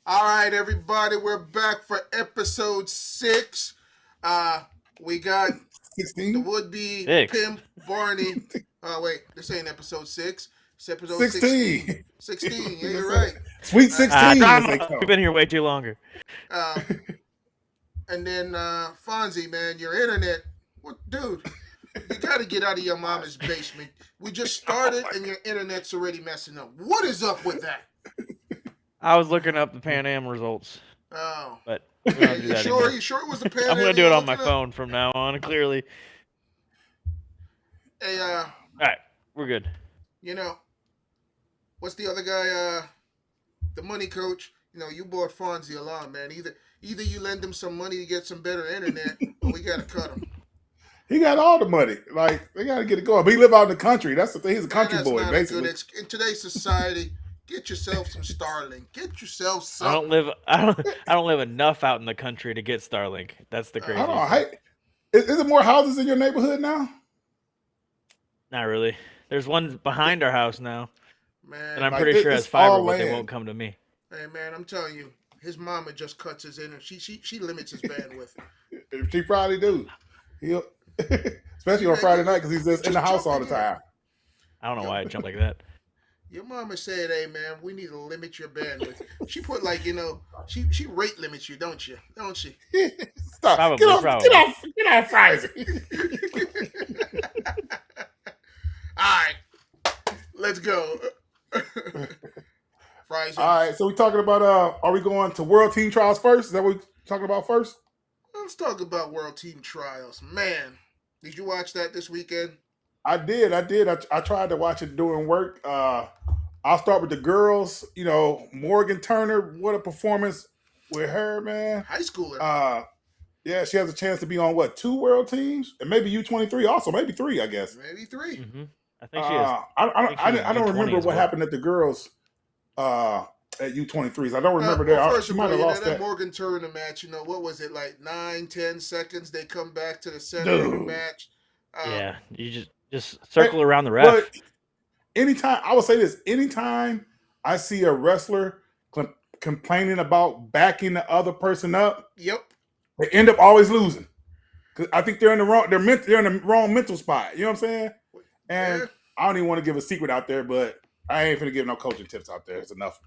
All right, everybody, we're back for episode 6. Uh, we got the 16? would-be Six. pimp Barney. Oh wait, this ain't episode 6. It's episode 16. 16. 16. Yeah, you're right. Sweet Uh, 16, as they Drama. We've call been here way too longer. uh, and then Fonzie, man, your internet. What, dude? You got to get out of your mama's basement. We just started, and your internet's already messing up. What is up with that? I was looking up the Pan Am results, Oh, but we don't do you that sure? anymore. You sure it was the Pan I'm gonna Am do you it were on my looking up? phone from now on. Clearly. Hey, All right, we're good. you know, what's the other guy? The money coach. You bought Fonzie a lot, man. Either you lend him some money to get some better internet, or we gotta cut him. He got all the money. Like, they got to get it going. But he live out in the country. That's the thing. He's a Man, country that's boy, not a good basically. in today's society. Get yourself some Starlink. Get yourself I don't something. live. I don't live enough out in the country to get Starlink. That's the I I craziest don't know. thing. Is it more houses in your neighborhood now? Not really. There's one behind our house now, Man, and I'm Like, pretty sure it has it's fiber, all but they land. won't come to me. hey man, I'm telling you, his mama just cuts his internet. She limits his bandwidth. She probably do. He'll, especially on Yeah, Friday night because he's just in the just house jump all in the here. time. I don't know why it jumped like that. Your mama said, "Hey man, we need to limit your bandwidth." She put she rate limits you, don't you? Don't she? Stop. Probably, Get off Friday. All right, let's go. Fries. All right, so we're talking about are we going to World Team Trials first? Is that what we're talking about first? Let's talk about World Team Trials. Man, did you watch that this weekend? I did. I tried to watch it during work. I'll start with the girls. Morgan Turner, what a performance with her, man. High schooler. Yeah, she has a chance to be on what, 2 world teams? And maybe U23 also, maybe 3, I guess. Maybe 3. I think she is. I don't remember what happened at the girls at U23s. I don't remember that. First She of might all, have lost that that. Morgan Turner match, what was it, like 9-10 seconds? They come back to the center of the Dude. match. Yeah, you just circle around the But ref. I will say this, anytime I see a wrestler complaining about backing the other person up, Yep. they end up always losing. Cause I think they're in the wrong mental spot. You know what I'm saying? And Yeah. I don't even want to give a secret out there, but I ain't finna give no coaching tips out there. It's enough.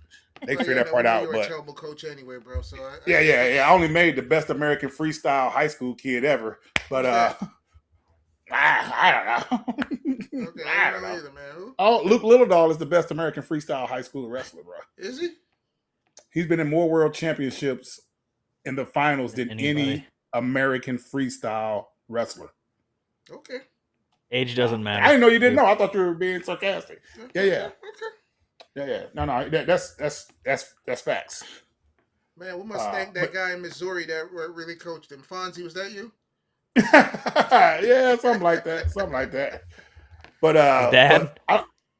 They Well, figure that part out. You're But a terrible coach anyway, bro. So yeah. I only made the best American freestyle high school kid ever. But I don't know. Okay, I I don't don't know know. either, man. Who? Oh, Luke Littledahl is the best American freestyle high school wrestler, bro. Is he? He's been in more world championships in the finals than Anybody. any American freestyle wrestler. Okay. Age doesn't matter. I didn't know you didn't know. I thought you were being sarcastic. Okay. Yeah. No. That's facts. Man, we must thank that guy in Missouri that really coached him. Fonzie, was that you? Yeah, something like that. But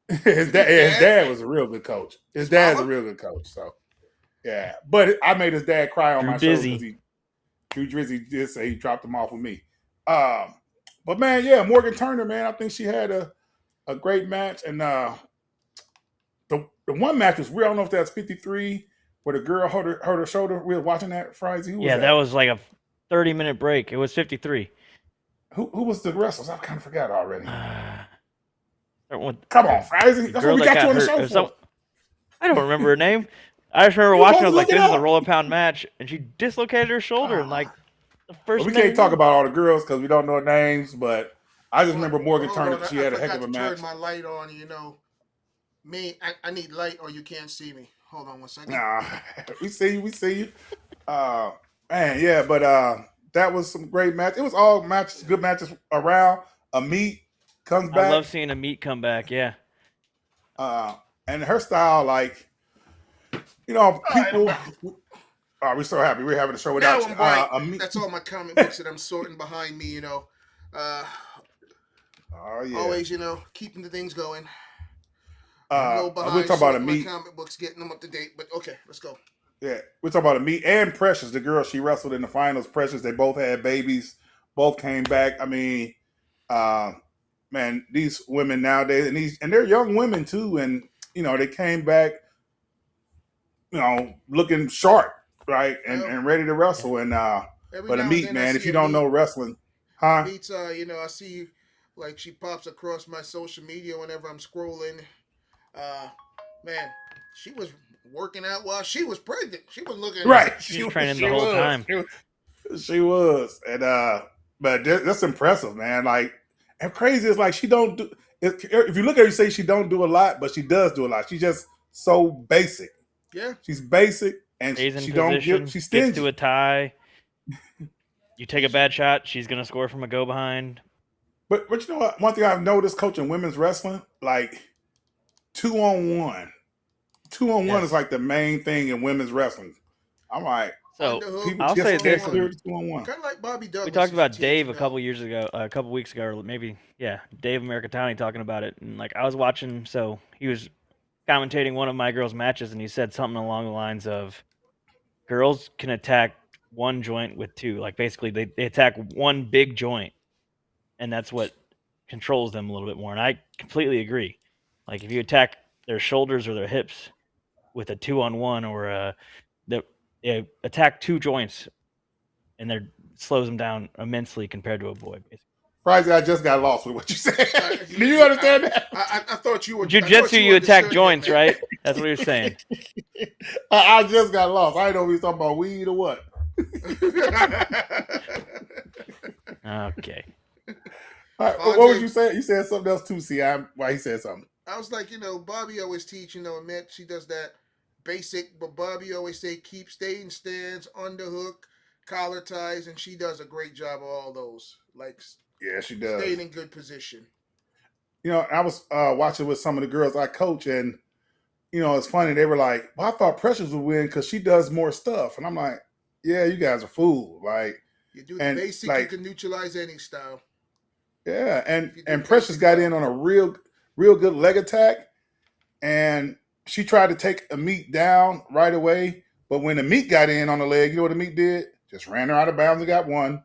His dad? his dad was a real good coach. His dad's a real good coach. So yeah, but I made his dad cry on Drew my show Drizzy. because Drew Drizzy did say he dropped him off with me. But man, yeah, Morgan Turner, man, I think she had a great match, and the one match was real. I don't know if that's 53 where the girl hurt her shoulder. We were watching that Friday. Who was Yeah, that was like a 30-minute break. It was 53. Who was the wrestlers? I kind of forgot already. Come Come on, Friday. That's what we got you on the show for. I don't remember her name. I just remember watching. I was like, "This is a roll-a-pound match," and she dislocated her shoulder in like the first. We can't talk about all the girls because we don't know names, but I just remember Morgan Hold Turner. on, She had a heck of a I match. turn my light on. I need light or you can't see me. Hold on one second. Nah, we see you. Man, yeah, but that was some great match. It was all matches, good matches around. Amit comes back. I love seeing Amit come back. Yeah. And her style, like, people. Oh, we're so happy we're having a show without you. Amit, That's all my comic books that I'm sorting behind me. oh yeah. Always, keeping the things going. We're talking about Amit. My comic books, getting them up to date. But okay, let's go. Yeah, we're talking about Amit and Precious, the girl she wrestled in the finals. Precious, they both had babies, both came back. I mean, man, these women nowadays, and they're young women too, and they came back looking sharp, right, Well, and ready to wrestle. And every but a now and meat, then I man, if see you a don't meet. know wrestling, A huh? meets, I see like she pops across my social media whenever I'm scrolling. Uh, man, she was working out while she was pregnant. She was looking. Yeah, Right. she's training the She whole was. time. She was. And but that's impressive, man. Like, and crazy is like she don't do. If you look at her, you say she don't do a lot, but she does do a lot. She's just so basic. Yeah, She's basic, and Stays in she don't give. position, She's gets to stingy. a tie. You take a easy. bad shot, she's gonna score from a go behind. But you know what? One thing I've noticed coaching women's wrestling, like 2-on-1. 2-on-1 is Yes. like the main thing in women's wrestling. I'm like, So Underhook, people I'll just say two on can't this, clear one. and the 2-on-1. Kind of like Bobby we talked Douglas's about routines, Dave a couple weeks ago, or maybe Dave Americatani talking about it, and like I was watching, so he was commentating one of my girls' matches, and he said something along the lines of, "Girls can attack one joint with two, like basically they attack one big joint, and that's what controls them a little bit more." And I completely agree. Like if you attack their shoulders or their hips with a 2-on-1 or they attack two joints and they slows them down immensely compared to a boy. Basically. Friday, I just got lost with what you said. Do you you, understand that? I thought you were. I thought Jiu-jitsu, you you attack understood him, joints, man. right? That's what he was saying. I just got lost. I didn't know if he was talking about weed or what. Okay. All right, what was Fonzie, you saying? You said something else too, see? Why he said something. I was like, Bobby always teach, Annette, she does that basic, but Bobby always say keep staying stands, underhook, collar ties, and she does a great job of all those. Like Yeah, she does. staying in good position. I was watching with some of the girls I coach, and it's funny. They were like, "Well, I thought Precious would win because she does more stuff," and I'm like, "Yeah, you guys are fools." Like, You do the and basic, you like, can neutralize any style. yeah, and If you do and the Precious basic got well. in on a real good leg attack, and she tried to take a meat down right away. But when the meat got in on the leg, you know what the meat did? Just ran her out of bounds and got one.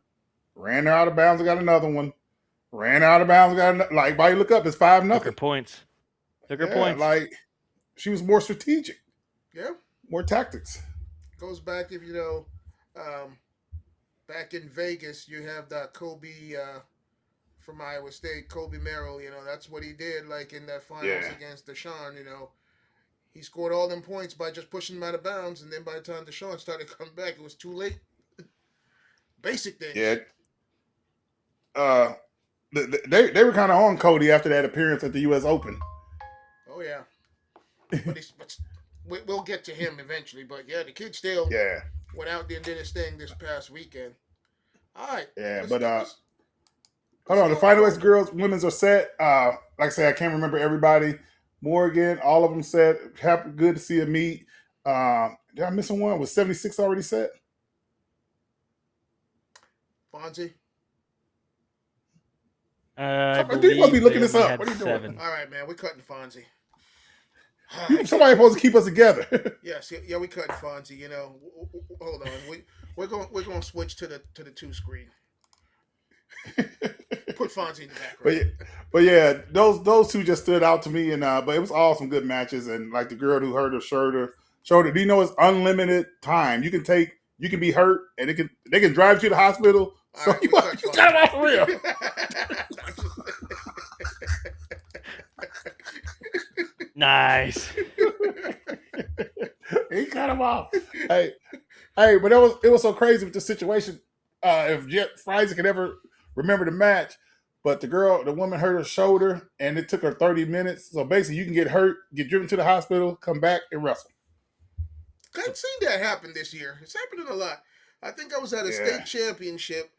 Ran her out of bounds and got another one. Ran her out of bounds and got another. Like, by you look up, it's 5-0. Took her points. Took her Yeah, points. like she was more strategic, Yeah, more tactics. goes back if um, back in Vegas, you have that Kobe from Iowa State, Kobe Merrill. That's what he did. Like in that finals Yeah, against Deshaun. He scored all them points by just pushing him out of bounds, and then by the time Deshaun started coming back, it was too late. Basic yeah. things. Uh, they were kind of on Cody after that appearance at the U.S. Open. Oh yeah, but we'll get to him eventually. But yeah, the kid still Yeah, went out there and did his thing this past weekend. All right, yeah. let's But get let's hold let's on, the start finalists, rolling. girls, women's are set. Like I say, I can't remember everybody. Morgan, all of them set. Happy, good to see a meet. Did I miss one? Was 76 already set? Fonzie. I You supposed to be believe they looking this only up. had What are you doing? 7. All right, man, we cutting Fonzie. Somebody supposed to keep us together. Yes, yeah, we cutting Fonzie. Hold on, we're going to switch to the two screen. Put Fonzie in the but background. yeah, but yeah, those two just stood out to me, and but it was all some good matches. And like the girl who hurt her shoulder. Do you know it's unlimited time? You can be hurt, and they can drive you to the hospital. All So right, you we cut got it Fonzie. off the real. Nice. He cut him off. Hey, but it was so crazy with the situation. If Jeff Friesen could ever remember the match, but the woman hurt her shoulder, and it took her 30 minutes. So basically, you can get hurt, get driven to the hospital, come back, and wrestle. I've seen that happen this year. It's happening a lot. I think I was at a Yeah, state championship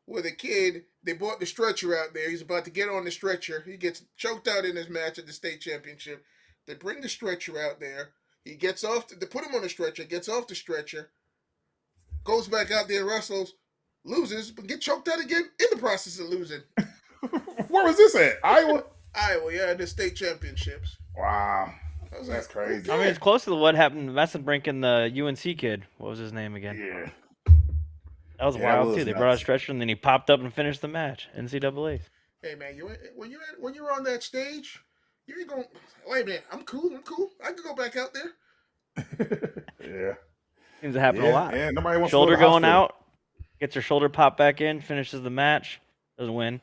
with a kid. They brought the stretcher out there. He's about to get on the stretcher. He gets choked out in his match at the state championship. They bring the stretcher out there. He gets off. They put him on the stretcher. Gets off the stretcher. Goes back out there and wrestles. Loses, but get choked out again in the process of losing. where was this at? Iowa. Iowa, yeah, the state championships. Wow, I was that's like, crazy. I mean, okay. it's close to what happened to Messenbrink and the UNC kid. What was his name again? Yeah, That was yeah, that wild too. was They brought a nuts. stretcher and then he popped up and finished the match. NCAA's. Hey man, when you're on that stage, you ain't going. Wait a minute, I'm cool. I can go back out there. Yeah. Seems to happen a lot. Yeah. Nobody wants Shoulder to go to the going hospital. out, gets her shoulder popped back in, finishes the match, doesn't win.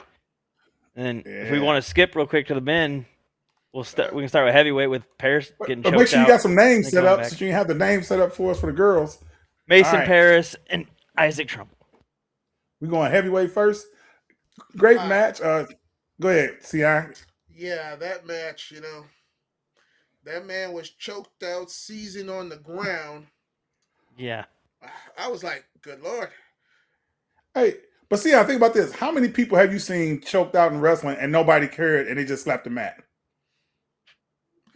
And then if we Yeah. want to skip real quick to the men, we can start with heavyweight with Paris getting But make choked sure you out. got some names and set coming up back. since you have the name set up for us for the girls. Mason All right. Paris and Isaac Trumbull. We're going heavyweight first. Great match. Go ahead, C.I. Yeah, that match, that man was choked out, seasoned on the ground. Yeah. I was like, good Lord. Hey, but see, I think about this. How many people have you seen choked out in wrestling and nobody cared and they just slapped the mat?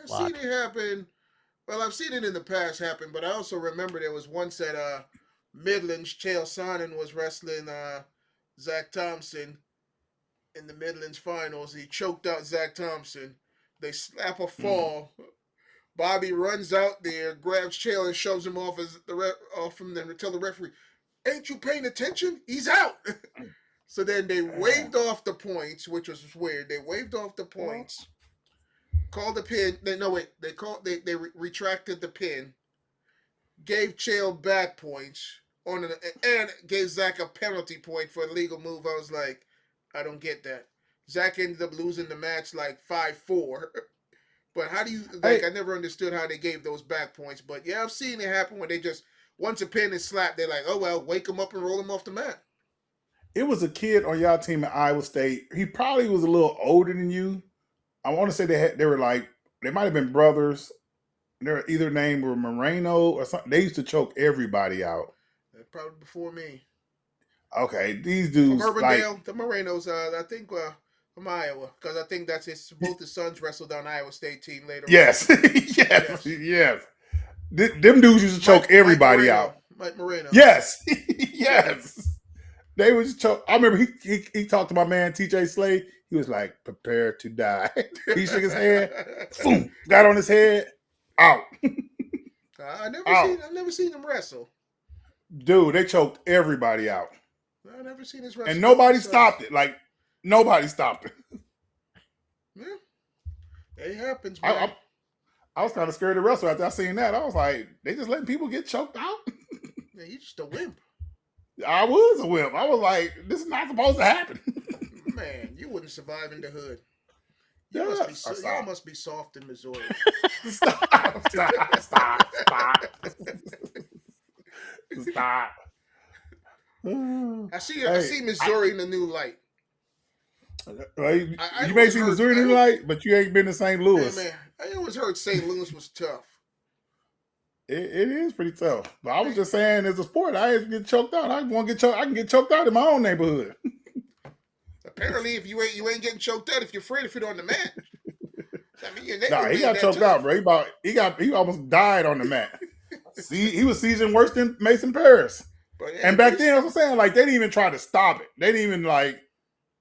I've seen it happen. Well, I've seen it in the past happen, but I also remember there was once at Midlands, Chael Sonnen was wrestling Zach Thompson in the Midlands finals. He choked out Zach Thompson. They slap a fall. Bobby runs out there, grabs Chael and shoves him off off from them to tell the referee, "Ain't you paying attention? He's out." So then they waved off the points, which was weird. They waved off the points. Called the pin. They retracted the pin. Gave Chael back points and gave Zach a penalty point for a legal move. I was like, I don't get that. Zach ended up losing the match like 5-4. But how do you I never understood how they gave those back points. But yeah, I've seen it happen when they just once a pin is slapped, they're like, oh well, wake him up and roll him off the mat. It was a kid on y'all team at Iowa State. He probably was a little older than you. I want to say they might have been brothers. They're either named Moreno or something. They used to choke everybody out. Probably before me. Okay, these dudes from Urbandale, the Morenos. I think from Iowa, because I think that's both his sons wrestled on Iowa State team later. Yes, yes. Them dudes used to choke everybody out. Mike Moreno. Yes, yes. They was choke. I remember he talked to my man TJ Slade. He was like, "Prepare to die." He shook his head, boom, got on his head, out. I've never seen him wrestle. Dude, they choked everybody out. I've never seen his wrestle. And nobody stopped it. Like nobody stopped it. Yeah, it happens, man. I was kind of scared to wrestle after I seen that. I was like, they just letting people get choked out? Yeah, you just a wimp. I was a wimp. I was like, this is not supposed to happen. Man, you wouldn't survive in the hood. You must be soft in Missouri. Stop. I see Missouri in a new light. You may see Missouri in a new light, but you ain't been to St. Louis. Hey, man, I always heard St. Louis was tough. It is pretty tough. But I was just saying, as a sport, I ain't get choked out. I can get choked out in my own neighborhood. Apparently, if you ain't getting choked out, if you're afraid if you're on the mat. I mean, he got choked out, bro. He almost died on the mat. See, he was seasoned worse than Mason Paris. And back then, I was saying, like, they didn't even try to stop it. They didn't even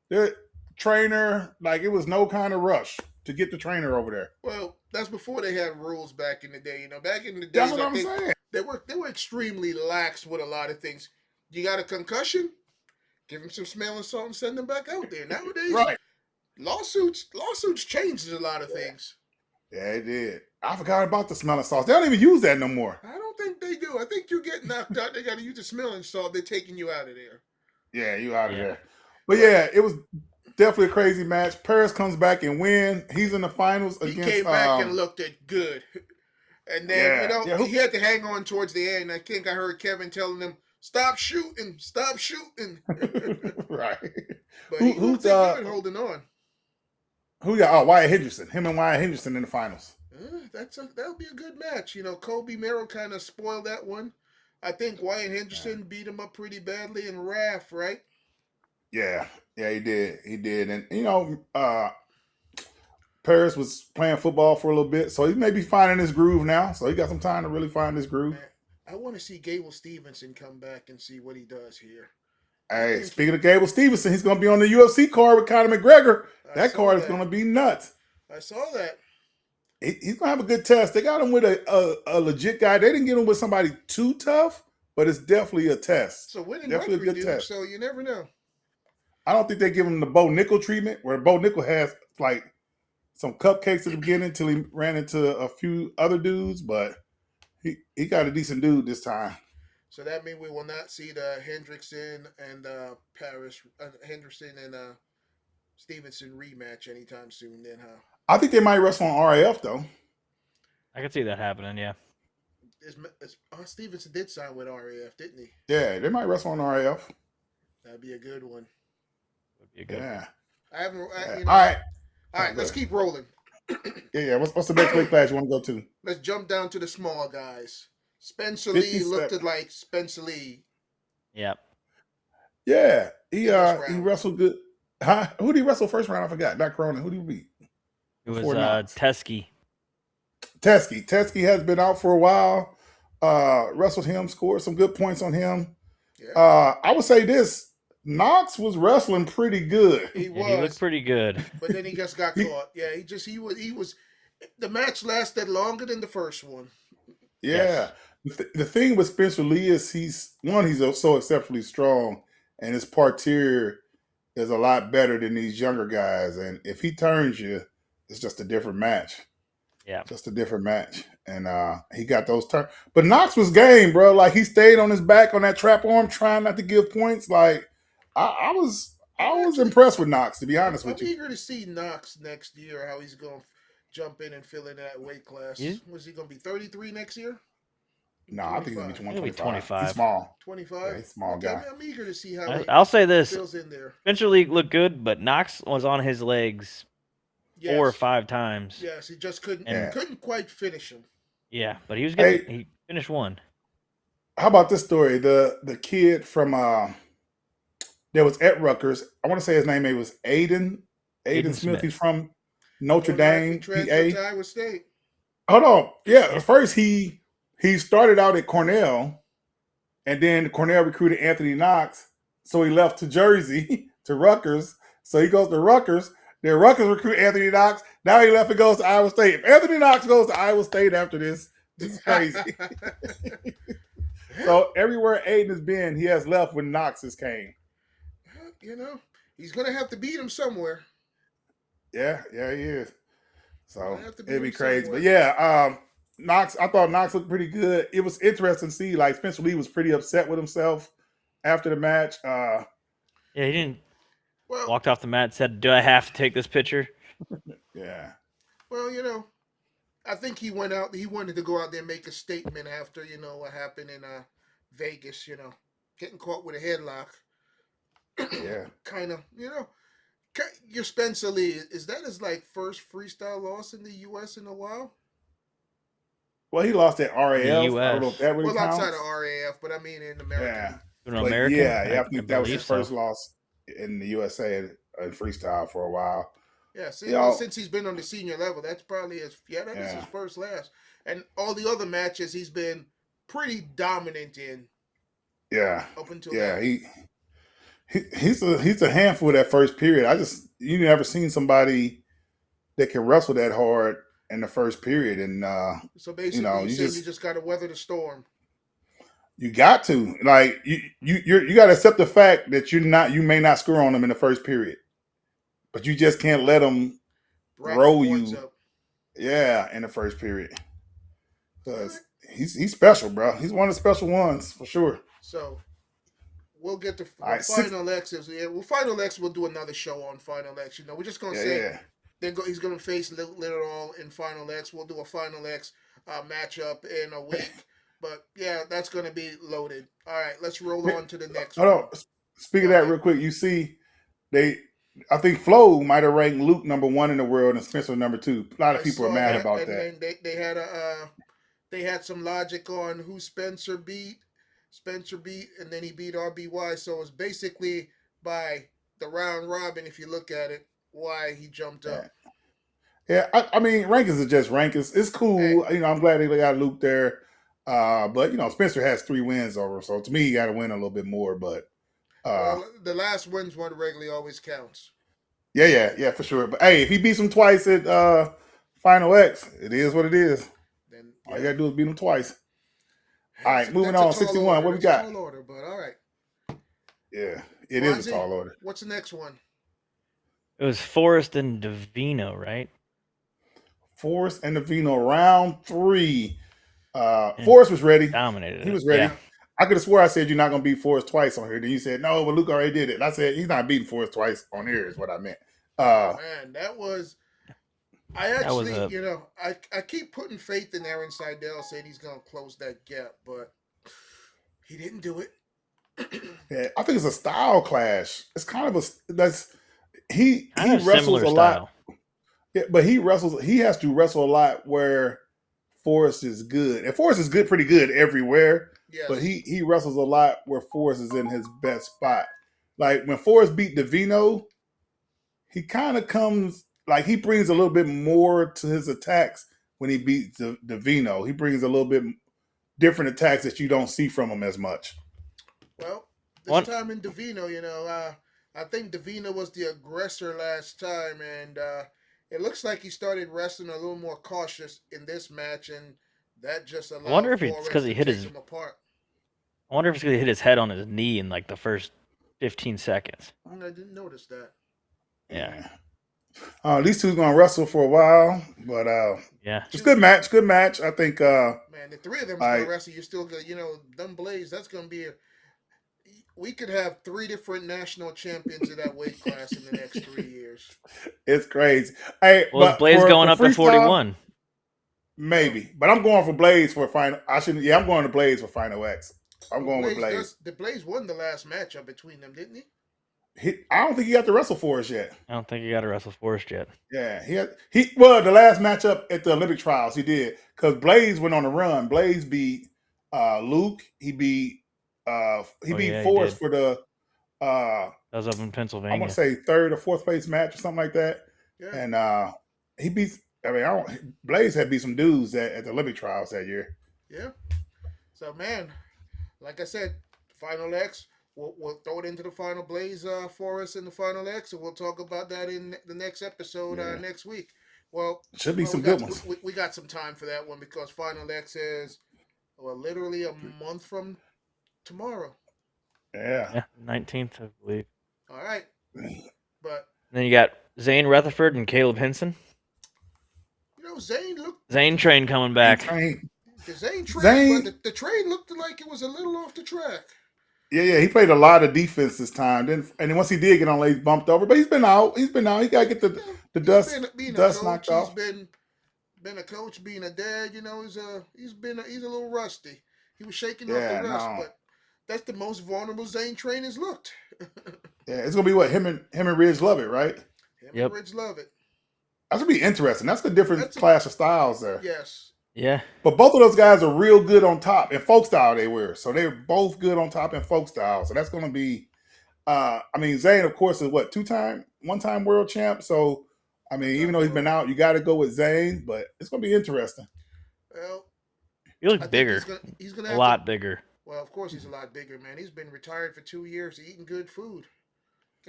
the trainer, like, it was no kind of rush to get the trainer over there. Well, that's before they had rules back in the day. Back in the days, that's what I'm saying. They were extremely lax with a lot of things. You got a concussion? Give him some smelling salt and send him back out there. Nowadays, right. Lawsuits changes a lot of things. Yeah, it did. I forgot about the smelling salt. They don't even use that no more. I don't think they do. I think you get knocked out. They got to use the smelling salt. They're taking you out of there. Yeah, you out of there. But yeah, it was definitely a crazy match. Paris comes back and wins. He's in the finals against. He came back and looked good. And then he had to hang on towards the end. I think I heard Kevin telling him, "Stop shooting, stop shooting." Right. But he looked good holding on. Wyatt Henderson. Him and Wyatt Henderson in the finals. That'll be a good match. Kobe Merrill kind of spoiled that one. I think Wyatt Henderson beat him up pretty badly in RAF, right? Yeah, he did. And Paris was playing football for a little bit, so he may be finding his groove now. So he got some time to really find his groove. Man, I want to see Gable Stevenson come back and see what he does here. Hey, speaking of Gable Stevenson, he's going to be on the UFC card with Conor McGregor. That card is going to be nuts. I saw that. He's going to have a good test. They got him with a legit guy. They didn't get him with somebody too tough, but it's definitely a test. So winning definitely a good test. So you never know. I don't think they give him the Bo Nickel treatment, where Bo Nickel has like some cupcakes at the beginning until he ran into a few other dudes, but He got a decent dude this time. So that means we will not see the Hendrickson and Henderson and Stevenson rematch anytime soon. Then, huh? I think they might wrestle on RAF though. I could see that happening. Yeah. Stevenson did sign with RAF, didn't he? Yeah, they might wrestle on RAF. That'd be a good one. Would be a good. Yeah. I haven't. Yeah. All right. Let's keep rolling. Yeah. What's the next weight class you want to go to? Let's jump down to the small guys. Spencer 57. Lee looked like Spencer Lee. Yep. Yeah, he round. wrestled good. Huh? Who did he wrestle first round? I forgot. Not Corona. Who did he beat? It was Before Knox. Teskey. Teskey has been out for a while. Wrestled him, scored some good points on him. Yeah. I would say this: Knox was wrestling pretty good. He was. He looked pretty good. But then he just got caught. Yeah, he was. The match lasted longer than the first one. Yeah. Yes. The thing with Spencer Lee is he's so exceptionally strong, and his parterre is a lot better than these younger guys. And if he turns you, it's just a different match. Yeah. Just a different match. And he got those turns. But Knox was game, bro. Like, he stayed on his back on that trap arm, trying not to give points. Like, I was impressed with Knox, to be honest with you. I'm eager to see Knox next year, how he's going to jump in and fill in that weight class. Yeah. Was he going to be 33 next year? No, I think he's going to be 125. 25. He's small. 25? Yeah, he's a small guy. I'm eager to see how I'll say he this. fills in there. Spencer Lee looked good, but Knox was on his legs 4 or 5 times. Yes, he just couldn't quite finish him. Yeah, but he was good. He finished one. How about this story? The kid from that was at Rutgers. I want to say his name was Aiden Smith. He's from Notre Dame, PA. To Iowa State. Hold on. Yeah, first he started out at Cornell, and then Cornell recruited Anthony Knox, so he left to Jersey to Rutgers. So he goes to Rutgers. Then Rutgers recruit Anthony Knox. Now he left and goes to Iowa State. If Anthony Knox goes to Iowa State after this is crazy. So everywhere Aiden has been, he has left when Knox came. You know, he's going to have to beat him somewhere. Yeah, he is. So it'd be crazy. Somewhere. But yeah, Knox, I thought Knox looked pretty good. It was interesting to see, like, Spencer Lee was pretty upset with himself after the match. Yeah, he didn't. Walked off the mat and said, "Do I have to take this picture?" Yeah. Well, you know, I think he went out. He wanted to go out there and make a statement after, you know, what happened in Vegas. You know, getting caught with a headlock. Yeah. Kind of, you know. Your Spencer Lee, is that his first freestyle loss in the U.S. in a while? Well, he lost at RAF. I don't know if that really counts. Outside of RAF, but I mean in America. Yeah. I think that was his first loss in the USA in freestyle for a while. Yeah, since he's been on the senior level, that's probably his first loss. And all the other matches he's been pretty dominant in. Yeah. Up until that. He's a handful that first period. You never seen somebody that can wrestle that hard in the first period. And so basically, you just got to weather the storm. You got to, like, you got to accept the fact that you may not score on them in the first period, but you just can't let them roll you. Up. Yeah, in the first period, because he's special, bro. He's one of the special ones for sure. So we'll get to Final X. Final X. We'll do another show on Final X. You know, we're just gonna say he's gonna face Little in Final X. We'll do a Final X matchup in a week. But yeah, that's going to be loaded. All right, let's roll on to the next one. Hold on. Speaking of that, real quick, you see, I think Flo might have ranked Luke #1 in the world and Spencer #2. A lot of people are mad about that. And they had some logic on who Spencer beat, and then he beat RBY. So it's basically by the round robin, if you look at it, why he jumped up. Yeah, I mean, rankings are just rankings. It's cool. Hey. You know, I'm glad they got Luke there. But, you know, Spencer has 3 wins over, so to me, he got to win a little bit more. But the last wins one regularly always counts. Yeah, for sure. But hey, if he beats him twice at Final X, it is what it is. Then all you got to do is beat him twice. All right, moving on. 61. Order. What we got? Tall order, but all right. Yeah, it is a tall order. What's the next one? It was Forrest and Davino, right? Forrest and Davino, round 3. And Forrest was ready. dominated He it. was ready. Yeah. I could have swore I said you're not going to beat Forrest twice on here. Then you said no, but Luke already did it. And I said he's not beating Forrest twice on here. Is what I meant. Oh man, that was. I That was actually, a I keep putting faith in Aaron Seidel, saying he's gonna close that gap, but he didn't do it. Yeah, I think it's a style clash. It's kind of a that's kind he of wrestles similar a lot. style. Yeah, but he wrestles. He has to wrestle a lot where Forrest is good, and Forrest is good, pretty good everywhere. But Yes. he wrestles a lot where Forrest is in his best spot. Like when Forrest beat Davino, he kind of comes like he brings a little bit more to his attacks when he beats Davino. He brings a little bit different attacks that you don't see from him as much. Well, this One time in Davino, I think Davino was the aggressor last time, and it looks like he started wrestling a little more cautious in this match, and that just I wonder allowed if it's because Forrest he to hit take his him apart. I wonder if it's because he hit his head on his knee in like the first 15 seconds. I didn't notice that. Yeah. Yeah. These two's gonna wrestle for a while, but Yeah. it's good match. Good match. I think. Man, the three of them's gonna I wrestle. You're still gonna, them Blaze. That's gonna be a. We could have three different national champions of that weight class in the next 3 years. it's crazy. Hey, Well, is but Blaze for going up to freestyle, 41? Well, maybe. But I'm going for Blaze for final. I shouldn't. Yeah, I'm going to Blaze for Final X. I'm well, going with Blaze. The Blaze won the last matchup between them, didn't he? I don't think he got to wrestle for us yet. I don't think he got to wrestle Forrest yet. Yeah, he well the last matchup at the Olympic trials he did because Blaze went on a run. Blaze beat Luke. He beat Oh yeah, he Forrest did. for the That was up in I want Pennsylvania. to say third or fourth place match or something like that. Yeah. And he beats. I mean, Blaze had beat some dudes at the Olympic trials that year. Yeah. So man, like I said, Final X. We'll throw it into the Final Blaze for us in the Final X, and we'll talk about that in the next episode Yeah, next week. Well, should be well, some good ones. we got some time for that one because Final X is literally a month from tomorrow. Yeah. Yeah, 19th, I believe. All right, but Then you got Zane Rutherford and Caleb Hinson. Zane train coming back. The Zane train, Zane, but the train looked like it was a little off the track. yeah, he played a lot of defense this time. Then once he did get on, he bumped over. But he's been out. He got to get the He's been being a dust coach. knocked off. Been a coach, being a dad. He's a little rusty. He was shaking off Yeah, the rust, no. but that's the most vulnerable Zane train has looked. Yeah, it's gonna be what him and Ridge love it, right? Him Yep. and Rich love it. That's gonna be interesting. That's the different That's class of styles there. Yes. Yeah. But both of those guys are real good on top in folk style. They were so they're both good on top in folk style. So that's gonna be. I mean, Zane, of course, is what one-time world champ. So I mean, even though he's been out, you got to go with Zane. But it's gonna be interesting. Well, He I looks think bigger. he's gonna A have lot to. bigger. Well, of course he's a lot bigger, man. He's been retired for 2 years, eating good food.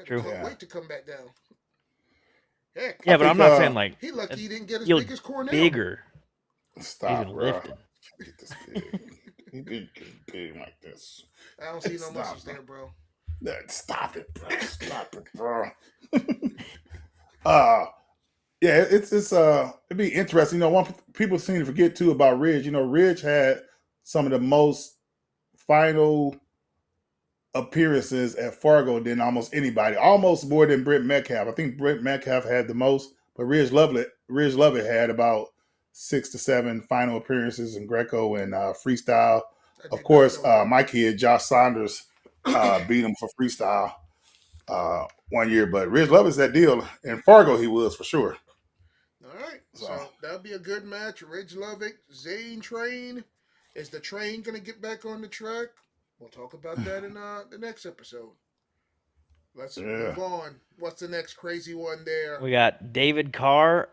True. Can't Yeah. wait to come back down. Heck, Yeah, but think, I'm not saying like he lucky he didn't get as he big looked as Cornell. bigger. Stop, He's bro. lifting. Get this big. He didn't get big like this. I don't see no Stop, muscles bro. there, bro. Stop it, bro. Stop it, bro. Yeah, it's it'd be interesting. People seem to forget too about Ridge. Ridge had some of the most final appearances at Fargo than almost anybody, almost more than Brent Metcalf. I think Brent Metcalf had the most, but Ridge Lovett had about 6 to 7 final appearances in Greco and freestyle. Of course, my kid Josh Saunders beat him for freestyle one year, but Ridge Lovett's that deal. In Fargo, he was for sure. All right, so that'll be a good match. Ridge Lovick, Zane Train. Is the train gonna get back on the track? We'll talk about that in the next episode. Let's move on. What's the next crazy one there? We got David Carr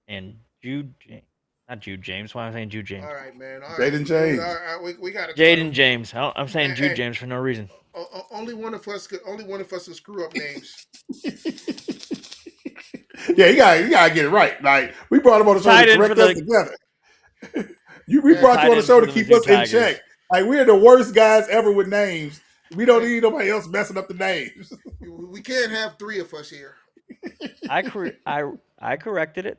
and Jude James. Not Jude James. Why am I saying Jude James? All right, man. All right, Jaden James. All right, we got to. Jaden James. I'm saying Jude Hey. James for no reason. Only one of us could screw up names. Yeah, you gotta get it right. Like we brought him on the show to correct us together. We brought you on the show to keep us in check. Like we're the worst guys ever with names. We don't need nobody else messing up the names. We can't have three of us here. I corrected it.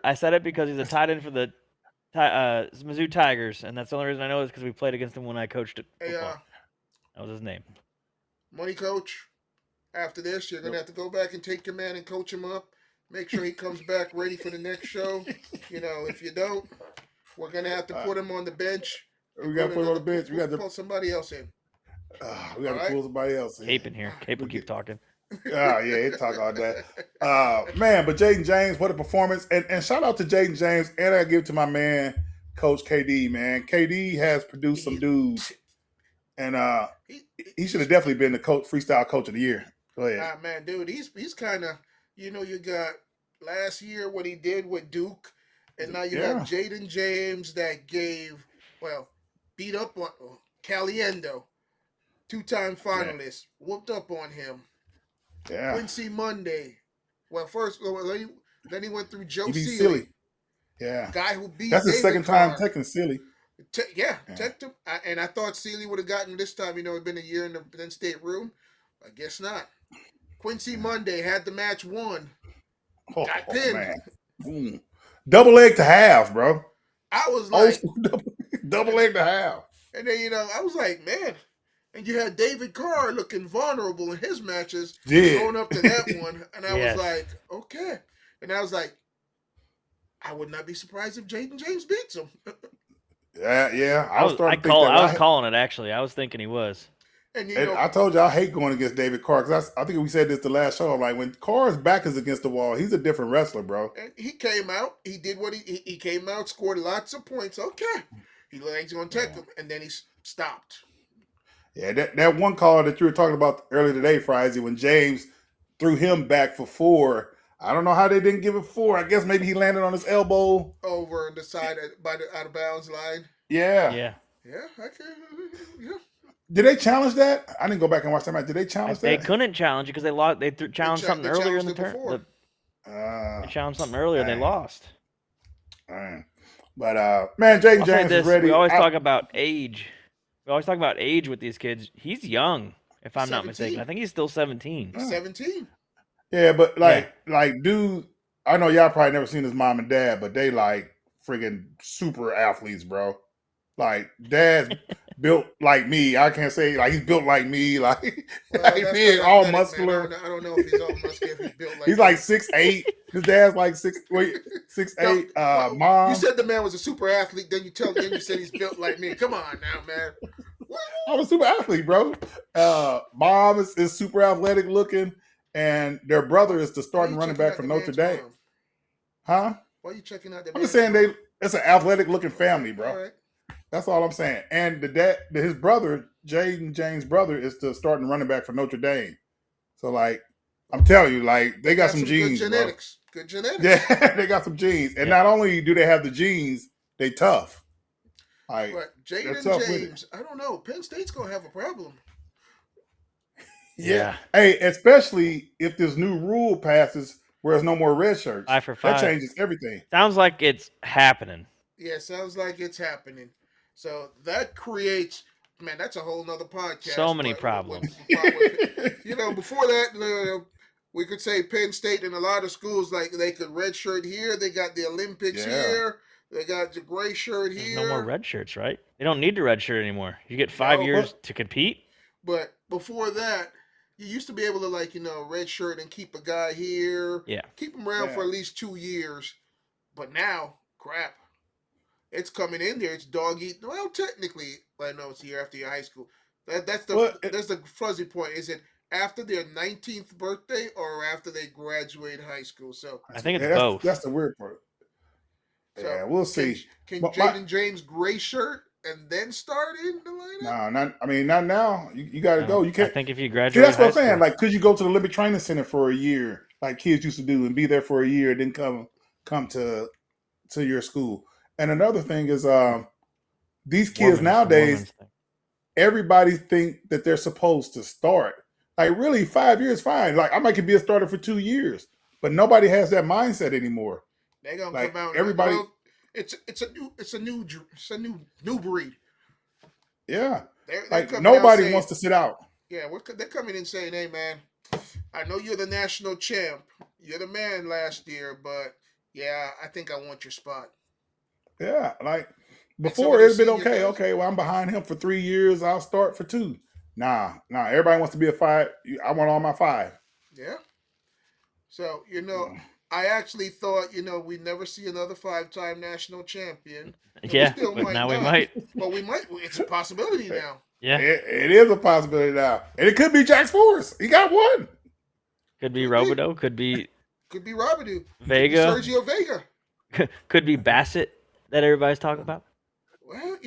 I said it because he's a tight end for the Mizzou Tigers, and that's the only reason I know is because we played against him when I coached Hey, football. That was his name. money coach. After this, you're gonna have to go back and take your man and coach him up. Make sure he comes back ready for the next show. If you don't, we're gonna have to put him on the bench and We got to put him on the bench. pull somebody else in. We got to pull somebody else in. Cape in here. Cape will keep talking. Yeah, he talk all that. Man, but Jaden James, what a performance. And shout out to Jaden James. And I give it to my man, Coach KD, man. KD has produced some dudes. And he should have definitely been the freestyle coach of the year. Go ahead. Man, dude, he's kind of, you got last year what he did with Duke, and now you have Jaden James that beat up on Caliendo, 2-time finalist, whooped up on him. Yeah. Quincy Monday. Then he went through Joe He beat Seeley. Yeah. Guy who beat That's David his second Carr. time taking Seeley. Teched him. And I thought Seeley would have gotten this time. It'd been a year in the Penn State room. I guess not. Quincy Monday had the match won. Got pinned. Man. Double leg to half, bro. I was like, double leg to half. And then, I was like, man. And you had David Carr looking vulnerable in his matches going up to that one. And I was like, okay. And I was like, I would not be surprised if Jaden James beats him. Yeah. I was calling it, actually. I was thinking he was. And I told you I hate going against David Carr because I think we said this the last show. Like when Carr's back is against the wall, he's a different wrestler, bro. And he came out. He did what he came out, scored lots of points. Okay, he's going to take him, and then he stopped. Yeah, that one call that you were talking about earlier today, Frizy, when James threw him back for 4. I don't know how they didn't give it 4. I guess maybe he landed on his elbow over the side by the out of bounds line. Yeah. Yeah. Yeah. Did they challenge that? I didn't go back and watch that match. Did they challenge that? They couldn't challenge it because they lost. They challenged something earlier in the turn. They challenged something earlier. They lost. But man, Jaden James is ready. We always talk about age. We always talk about age with these kids. He's young, if I'm not mistaken. I think he's still 17. 17. Yeah, but dude, I know y'all probably never seen his mom and dad, but they like friggin' super athletes, bro. Like dad's built like me. I can't say like he's built like me. Like big, all muscular. I don't know if he's all muscular. If he's built like he's like 6'8". His dad's like 6'8". Mom. You said the man was a super athlete. Then you said he's built like me. Come on now, man. I'm a super athlete, bro. Mom is super athletic looking, and their brother is the starting running back for Notre Dame. Huh? Why are you checking out? I'm just saying it's an athletic looking family, bro. All right. That's all I'm saying. And his brother, Jaden James' brother, is the starting running back for Notre Dame. So, like, I'm telling you, like, they got some genes, good genetics. Bro. Good genetics. Yeah, they got some genes. And not only do they have the genes, they tough. Like, but Jaden James, I don't know. Penn State's going to have a problem. Yeah. Hey, especially if this new rule passes where there's no more red shirts. 5 for 5. That changes everything. Sounds like it's happening. Yeah, sounds like it's happening. So that creates, man, that's a whole nother podcast. So many problems. Before that, we could say Penn State and a lot of schools, like they could redshirt here. They got the Olympics here. They got the gray shirt here. There's no more red shirts, right? They don't need the red shirt anymore. You get 5 years to compete. But before that, you used to be able to, red shirt and keep a guy here. Yeah. Keep him around for at least 2 years. But now, crap. It's coming in there. It's dog eat. Well, technically, I know it's a year after your high school. That's the fuzzy point. Is it after their 19th birthday or after they graduate high school? So I think it's both. That's the weird part. Yeah, we'll see. Can Jaden James gray shirt and then start in the lineup? No, not now. You got to go. You can't. I think if you graduate, see, that's what I'm saying. Like, could you go to the Olympic Training Center for a year, like kids used to do, and be there for a year, and then come to your school? And another thing is, these kids nowadays, everybody think that they're supposed to start. Like, really, 5 years, fine. Like, I might could be a starter for 2 years, but nobody has that mindset anymore. They're gonna come out. Everybody, it's a new breed. Yeah, nobody wants to sit out. Yeah, they're coming in saying, "Hey, man, I know you're the national champ. You're the man last year, but yeah, I think I want your spot." Yeah, like And some before of the it'd been senior okay. guys. Okay, well I'm behind him for 3 years. I'll start for 2. Nah. Everybody wants to be a 5. I want all my 5. Yeah. So, I actually thought, we'd never see another 5-time national champion. And we Yeah, still but might now we not. might. But we might. It's a possibility It, now. Yeah, it is a possibility now, and it could be Jax Forrest. He got one. could be Could be. Robideau, could be Could be Robidoux. Could be Vega, Sergio Vega. could be Bassett that everybody's talking about. Well,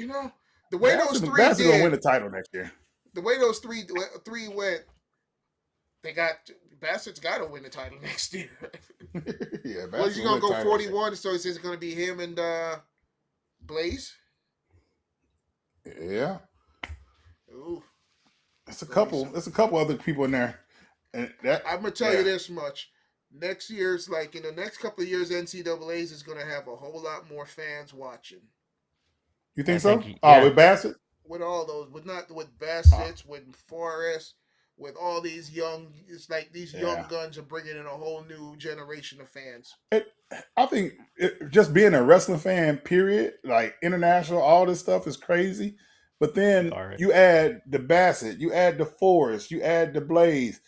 the way those three Bassett gonna win did, the title next year. the way those three went, they got Bassett's got to win the title next year. Yeah, Well, Bassett he's gonna gonna win the go title next year. 41, so it's going to be him and Blaze. Yeah, Ooh, it's a couple. There's a couple other people in there, and that I'm gonna tell you this much: next year's, like in the next couple of years, NCAA's is going to have a whole lot more fans watching. You think I so? think, Oh, yeah. with Bassett. With all those, with Bassett's, with Forrest, with all these young, it's like these young Yeah. guns are bringing in a whole new generation of fans. I think just being a wrestling fan, period, like international, all this stuff is crazy. But then All right. you add the Bassett, you add the Forest, you add the Blaze,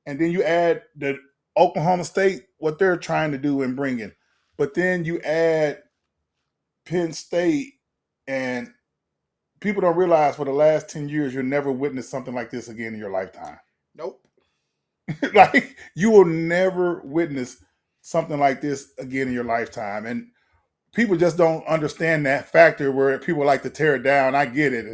and then you add the Oklahoma State, what they're trying to do and bring in. But then you add Penn State, and people don't realize for the last 10 years, you'll never witness something like this again in your lifetime. Nope. Like, you will never witness something like this again in your lifetime. And people just don't understand that factor where people like to tear it down. I get it.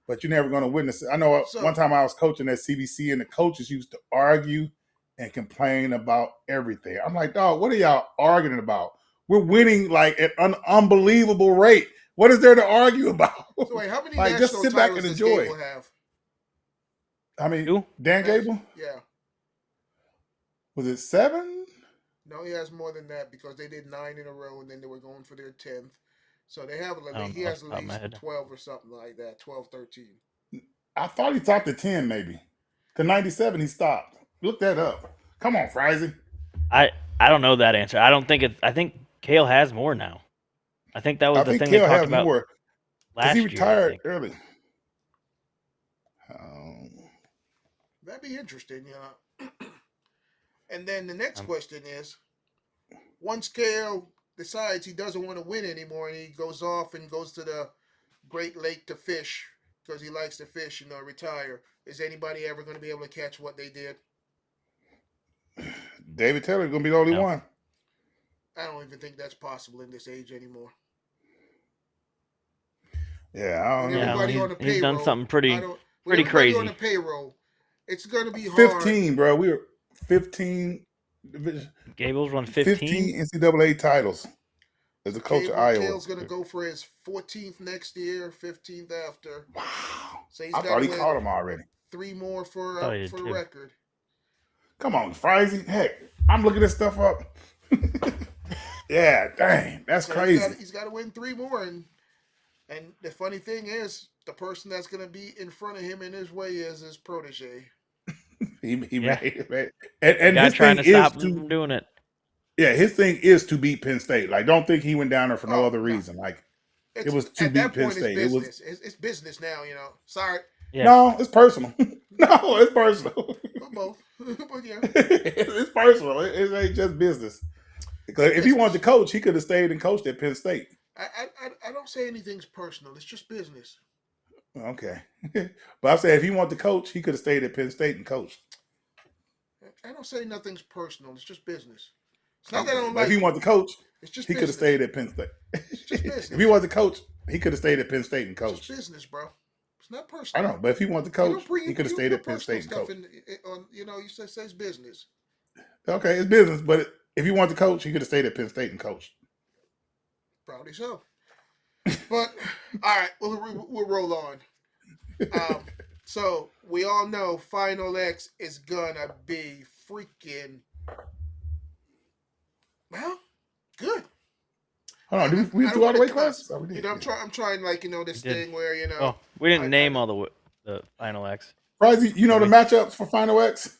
But you're never going to witness it. I know one time I was coaching at CBC and the coaches used to argue and complain about everything. I'm like, dog, what are y'all arguing about? We're winning like at an unbelievable rate. What is there to argue about? So wait, how many Like, national just sit back titles and does enjoy. Gable have? I mean, Who? Dan Gable? Yeah. Was it 7? No, he has more than that because they did 9 in a row and then they were going for their 10th. So they have he has at least 12 or something like that, 12, 13. I thought he topped at 10 maybe. To 97 he stopped. Look that up. Come on, Frizy. I don't know that answer. I don't think it. I think Kale has more now. I think that was the thing they talked about last he year. retired early. That'd be interesting, And then the next question is, once Kale decides he doesn't want to win anymore and he goes off and goes to the Great Lake to fish because he likes to fish and retire, is anybody ever going to be able to catch what they did? David Taylor's going to be the only one. I don't even think that's possible in this age anymore. Yeah, I don't know. Everybody on the payroll, he's done something pretty crazy. crazy. On the payroll, it's going to be 15, hard. bro. We were 15. Gable's won 15 NCAA titles as a coach of Iowa. Kale's going to go for his 14th next year, 15th after. Wow. So I thought he caught him already. 3 more for the record. Come on, Frizy. Heck, I'm looking this stuff up. Yeah, dang. That's crazy. He's got to win 3 more. And the funny thing is, the person that's going to be in front of him in his way is his protege. He made it. And guy his trying thing to stop is him from doing it. Yeah, his thing is to beat Penn State. Like, don't think he went down there for no other reason. Like, it was to beat Penn State. It's business now, Sorry. Yeah. No, it's personal. No, it's personal. Both. But yeah. It's personal. It ain't just business. Because if he wanted to coach, he could have stayed and coached at Penn State. I don't say anything's personal. It's just business. Okay. But I'm saying if he wanted to coach, he could have stayed at Penn State and coached. I don't say nothing's personal. It's just business. It's not that I don't like. If he wanted to coach, it's just he could have stayed at Penn State. It's just business. If he wanted to coach, he could have stayed at Penn State and coached. It's just business, bro. It's not personal. I know, but if he wanted to coach, he could have stayed at Penn State and coached. You say it's business. Okay, it's business, but if he wanted to coach, he could have stayed at Penn State and coached. Probably so. But all right, we'll roll on. So we all know Final X is gonna be freaking good. Hold on, did we do all the weight classes? Oh, I'm trying this thing where Oh, we didn't name all the Final X. Frizy, the matchups for Final X?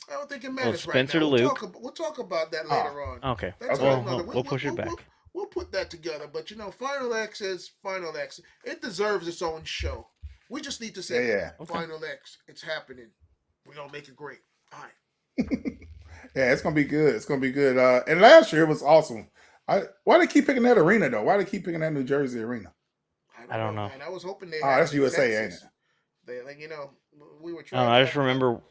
I don't think it matters Spencer right now. Luke. We'll talk about that later on. Okay. That's we'll push it back. we'll put that together. But Final X is Final X. It deserves its own show. We just need to Yeah, say yeah. Okay. Final X. It's happening. We're gonna make it great. All right. Yeah, it's gonna be good. It's gonna be good. And last year it was awesome. Why they keep picking that arena though? Why they keep picking that New Jersey arena? I I don't don't know, know. man. I was hoping they Oh, had that's it in USA, ain't it? Texas. They we were I don't know. trying I to just have that. remember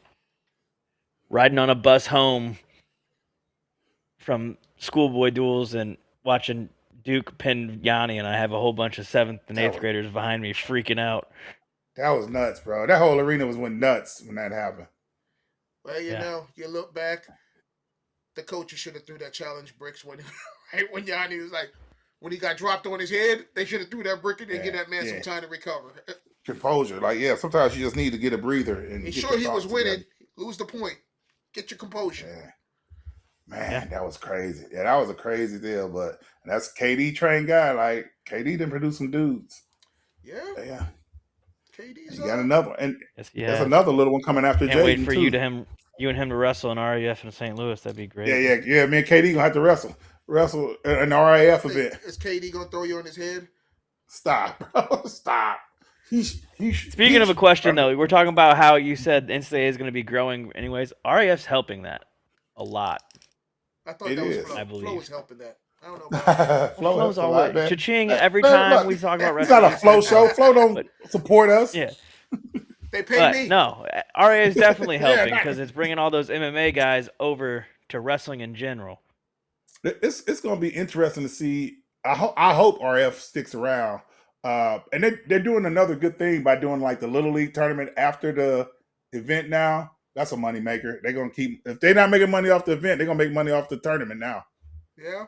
riding on a bus home from schoolboy duels and watching Duke pin Yanni, and I have a whole bunch of 7th and That 8th was graders behind me freaking out. that was nuts, bro. That whole arena went nuts when that happened. Well, Yeah. you look back, the coaches should have threw that challenge bricks when right when Yanni was like when he got dropped on his head, they should have threw that brick in and give Yeah, that man some yeah. time to recover. Composure. Like, yeah, sometimes you just need to get a breather and He's get sure your he was thoughts together. winning. Lose the point. Get your composure. Yeah. Man, Yeah. that was crazy. Yeah, that was a crazy deal. But that's KD trained guy. Like KD didn't produce some dudes. Yeah, Yeah. KD's You got another one. And Yes, there's yeah. another little one coming after Can't wait Jaden for too. you and him to wrestle in RAF in St. Louis. That'd be great. Yeah. Me and KD gonna have to wrestle an RAF event. Is KD gonna throw you on his head? Stop, bro. Stop. Speaking of a question, though, we're talking about how you said NCAA is going to be growing anyways. RAF's helping that a lot. I thought It that was is. Flo. I Flo believe. was helping that. I don't know about. Well, Flo Flo's helps a lot, always man. cha-ching every Man, time look, we talk about it's not wrestling. a Flo show. Flo don't But- support us. Yeah, They pay but me. no, RA is definitely Yeah, helping because it's bringing all those MMA guys over to wrestling in general. It's going to be interesting to see. I hope RF sticks around. And they're doing another good thing by doing like the Little League tournament after the event now. That's a money maker. They're going to keep, if they're not making money off the event, they're going to make money off the tournament now. Yeah.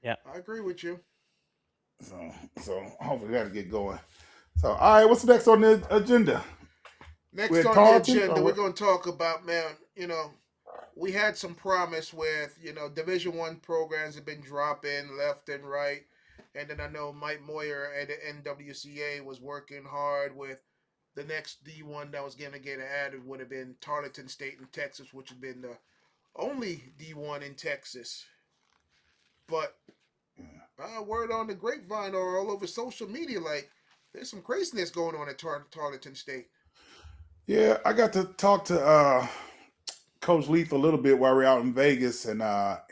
Yeah. I agree with you. So hopefully that'll get going. So, all right, what's next on the agenda? Next With on Tarleton, the agenda, or we're what? going to talk about, man, we had some promise with, Division One programs have been dropping left and right. And then I know Mike Moyer at the NWCA was working hard with the next D1 that was going to get added would have been Tarleton State in Texas, which has been the only D1 in Texas. But word on the grapevine or all over social media, like there's some craziness going on at Tarleton State. Yeah, I got to talk to Coach Leaf a little bit while we are out in Vegas, and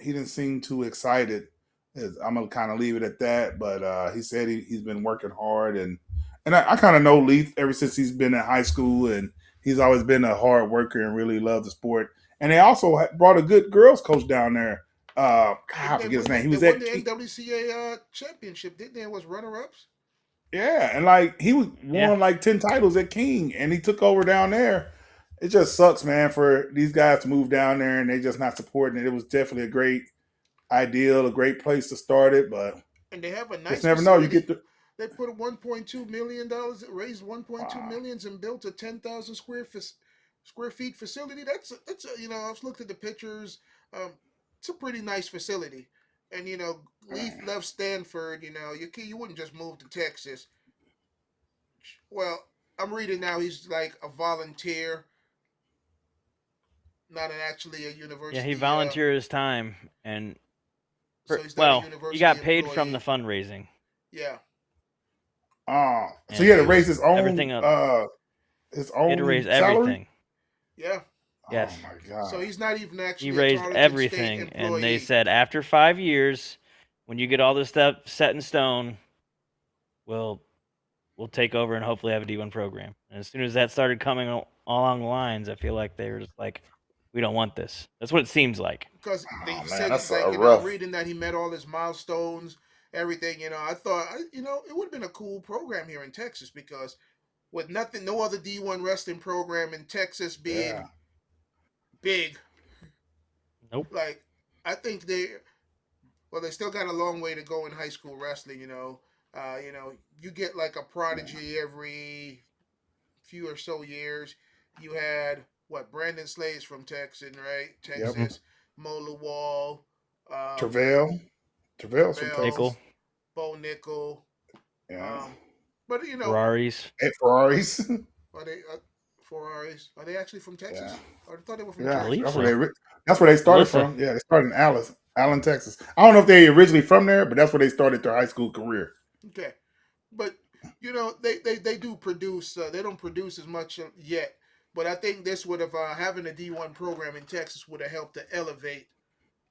he didn't seem too excited. I'm gonna kind of leave it at that, but he said he's been working hard, and I kind of know Leaf ever since he's been in high school, and he's always been a hard worker and really loved the sport. And they also brought a good girls coach down there. I forget his name. He was at the NWCA championship, didn't they? Was runner-ups. Yeah, and like he won like 10 titles at King, and he took over down there. It just sucks, man, for these guys to move down there and they just not supporting it. It was definitely a great ideal, a great place to start it, but And they have a nice just never know. You facility. get the They put $1.2 million, raised $1.2 million and built a 10,000 square feet facility. That's I've looked at the pictures. It's a pretty nice facility. And Leaf left Stanford. You wouldn't just move to Texas. Well, I'm reading now. He's like a volunteer, not actually a university. Yeah, he volunteered his time, and So he's not a he university got paid from the employee. fundraising. Yeah. so he had to raise his own everything his He had to own raise salary. everything. Yeah. Yes. Oh my god. So he's not even He actually. raised a Tarleton everything, State and they employee. said after 5 years, when you get all this stuff set in stone, we'll take over and hopefully have a D1 program. And as soon as that started coming along the lines, I feel like they were just like, we don't want this. That's what it seems like. Because they man, said that's he's like, a rough. I'm reading that he met all his milestones, everything. I thought, it would have been a cool program here in Texas because with no other D1 wrestling program in Texas being big. Nope. Like, I think they still got a long way to go in high school wrestling. You get like a prodigy every few or so years. You had Brandon Slays from Texas, right? Texas, Mola Wall, Travail's from Texas. Nickel. Bo Nickel. Yeah. But Ferraris. At Ferraris. are they Ferraris? Are they actually from Texas? Yeah. Or I thought they were from Yeah, Jersey. believe that's so. where they started Melissa. from. Yeah, they started in Alice. Allen, Texas. I don't know if they originally from there, but that's where they started their high school career. Okay, but they do produce. They don't produce as much yet, but I think this would have having a D1 program in Texas would have helped to elevate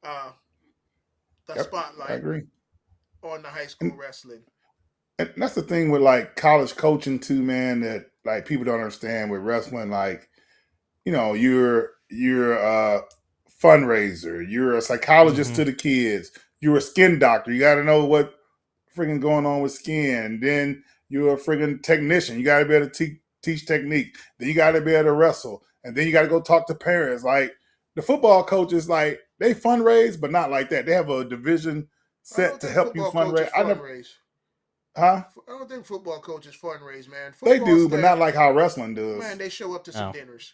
uh, the Yep, I spotlight agree. on the high school And, wrestling. and that's the thing with like college coaching too, man. That like people don't understand with wrestling. Like you're a fundraiser. You're a psychologist Mm-hmm. to the kids. You're a skin doctor. You got to know what friggin' going on with skin. Then you're a friggin' technician. You got to be able to teach technique. Then you got to be able to wrestle. And then you got to go talk to parents. Like the football coaches, like they fundraise, but not like that. They have a division I set don't to think help you football coaches fundraise. I never, fundraise. huh? I don't think football coaches fundraise, man. They Football do, but not staff, like how wrestling man, does. they show up to some Oh, dinners.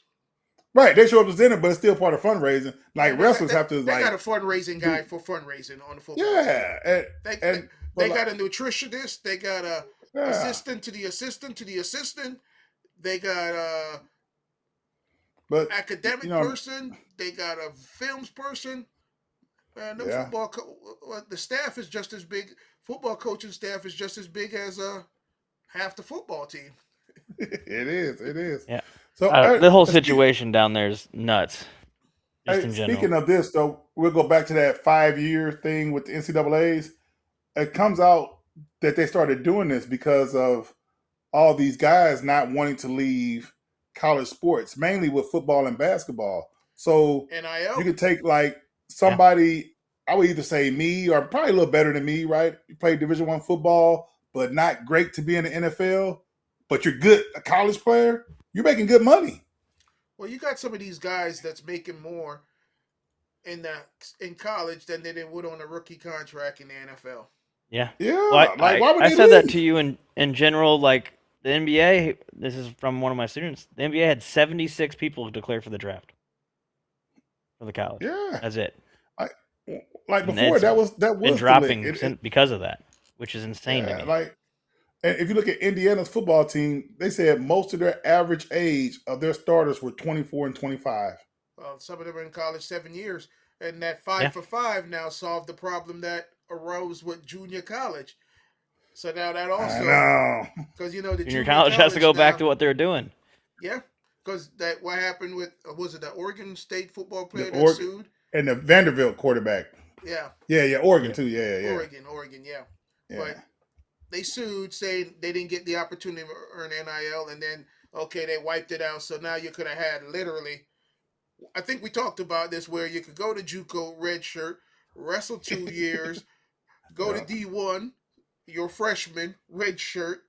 Right? They show up to dinner, but it's still part of fundraising. Man, Like wrestlers have to they got like a fundraising guy do, for fundraising on the football team. yeah, They, they and but they like, got a nutritionist. They got a yeah, assistant to the assistant to the assistant. They got a but you academic know, person. They got a films person. Man, them yeah. the staff is just as big. Football coaching staff is just as big as half the football team. It is. It is. yeah. So, The whole situation down there is nuts, just in general. speaking of this, though, we'll go back to that 5 year thing with the NCAA's. It comes out that they started doing this because of all these guys not wanting to leave college sports, mainly with football and basketball. So you NIL. could take like Yeah. somebody, I would either say me or probably a little better than me, right? You play Division I football, but not great to be in the NFL, but you're good, a college player, you're making good money. Well, you got some of these guys that's making more in the in college than they would on a rookie contract in the NFL. Yeah. Well, Yeah, like why would I they said that to leave? you in general. Like the NBA, this is from one of my students. The NBA had 76 people declare for the draft for the college. Yeah, That's it, like, like and before it's that been was the lick. dropping because of that, which is insane to Yeah, me. like and if you look at Indiana's football team, they said most of their average age of their starters were 24 and 25. Well, some of them are in college 7 years, and that Yeah. 5 for 5 now solved the problem that arose with junior college. So now that I also, know. because the Junior junior college has to college go back now, to what they're doing. yeah, because that what happened with was it the Oregon State football The player that Oregon sued? and the Vanderbilt quarterback. Yeah, Yeah, Oregon Yep. too. Yeah, Oregon, yeah. But yeah. they sued, saying they didn't get the opportunity to earn NIL, and then okay, they wiped it out. So now you could have had literally. I think we talked about this where you could go to JUCO red shirt, wrestle 2 years, go to Yeah. D1, your freshman red shirt,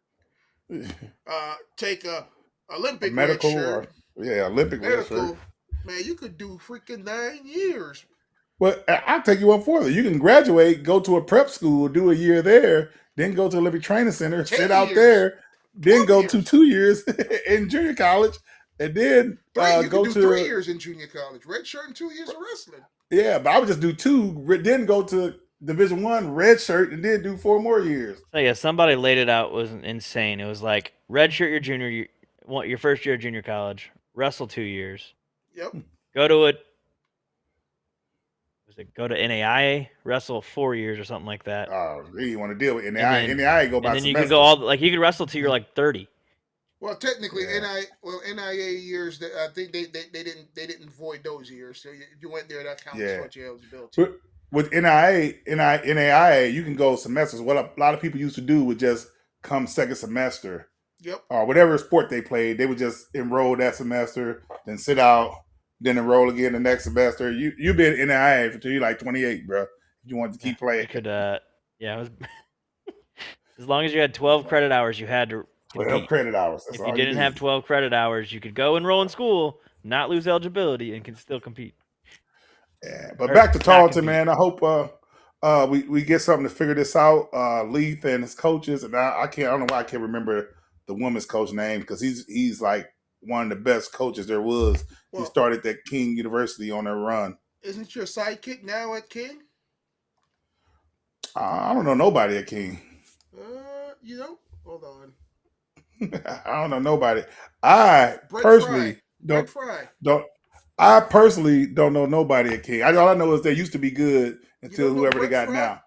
take a A Olympic red medical shirt, or Olympic red shirt. medical. Man, you could do freaking 9 years, Well, I'll take you one further. You can graduate, go to a prep school, do a year there, then go to Olympic Training Center, sit ten out years, there, then 12 go to years. 2 years in junior college, and then Three, you could go do 3 to years in junior college, red shirt, and 2 years of wrestling. yeah. But I would just do two, then go to Division I red shirt, and then do 4 more years. So yeah, somebody laid it out was insane. It was like redshirt your junior year, your first year of junior college, wrestle 2 years, Yep. go to it. Go to NAIA, wrestle 4 years or something like that, Oh, you want to deal with and NAI? then NAI go by you could go semesters. you could wrestle till you're like 30. Well, technically, Yeah, NIA years. I think they didn't void those years. So you went there, that counts yeah. towards your eligibility. But with NAIA, you can go semesters. What a lot of people used to do would just come second semester Yep. or whatever sport they played, they would just enroll that semester, then sit out, then enroll again the next semester. You've been in NIA until you're like 28, bro. You want to keep playing. You could, it was as long as you had 12 credit hours, you had to 12 compete. credit hours. That's If you all you didn't have need. 12 credit hours, you could go enroll in school, not lose eligibility, and can still compete. Yeah, but Or back to not Tarleton, compete. man. I hope we get something to figure this out. Leith and his coaches, and I don't know why I can't remember the women's coach name because he's like one of the best coaches there was. He Well, started at King University on their run. isn't your sidekick now at King? I don't know nobody at King. Hold on. I don't know nobody. I Brett personally Fry. Brett Fry. don't. I personally don't know nobody at King. All I know is they used to be good You until don't know whoever they Brett got Favre? now.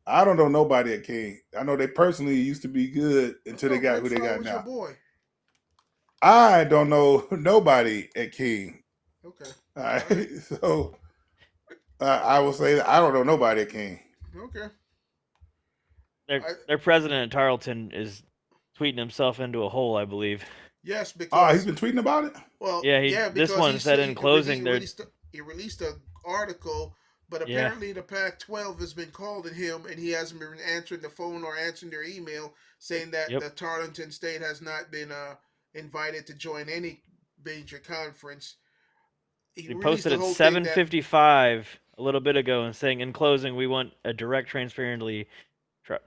I don't know nobody at King. I know they personally used to be good I until they thought got Brett who they Favre got was your now. boy. I don't know nobody at King. Okay. All All right. right. So I will say that I don't know nobody at King. Okay. Their president at Tarleton is tweeting himself into a hole, I believe. Yes, Oh, he's because been tweeting about it? Yeah, this because one said in closing he released an article, but Yeah. apparently the Pac-12 has been calling him and he hasn't been answering the phone or answering their email, saying that the Tarleton State has not been invited to join any major conference. He He released posted the at whole thing that 7:55 a little bit ago and saying, in closing, we want a direct, transparently.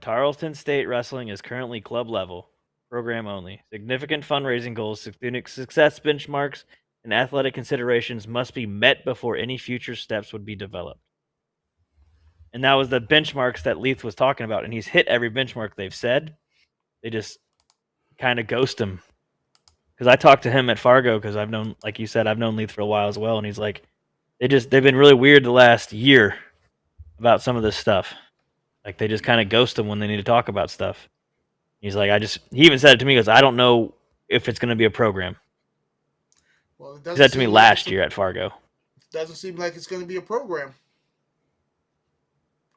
Tarleton State Wrestling is currently club level, program only. Significant fundraising goals, success benchmarks, and athletic considerations must be met before any future steps would be developed. And that was the benchmarks that Leith was talking about, and he's hit every benchmark they've said. They just kind of ghost him. Because I talked to him at Fargo because I've known, like you said, I've known Leith for a while as well, and he's like, they've been really weird the last year about some of this stuff. Like they just kind of ghost him when they need to talk about stuff. He's like, he even said it to me, he goes, I don't know if it's going to be a program. well, it He doesn't said it to me seem like last year at Fargo. doesn't seem like it's going to be a program,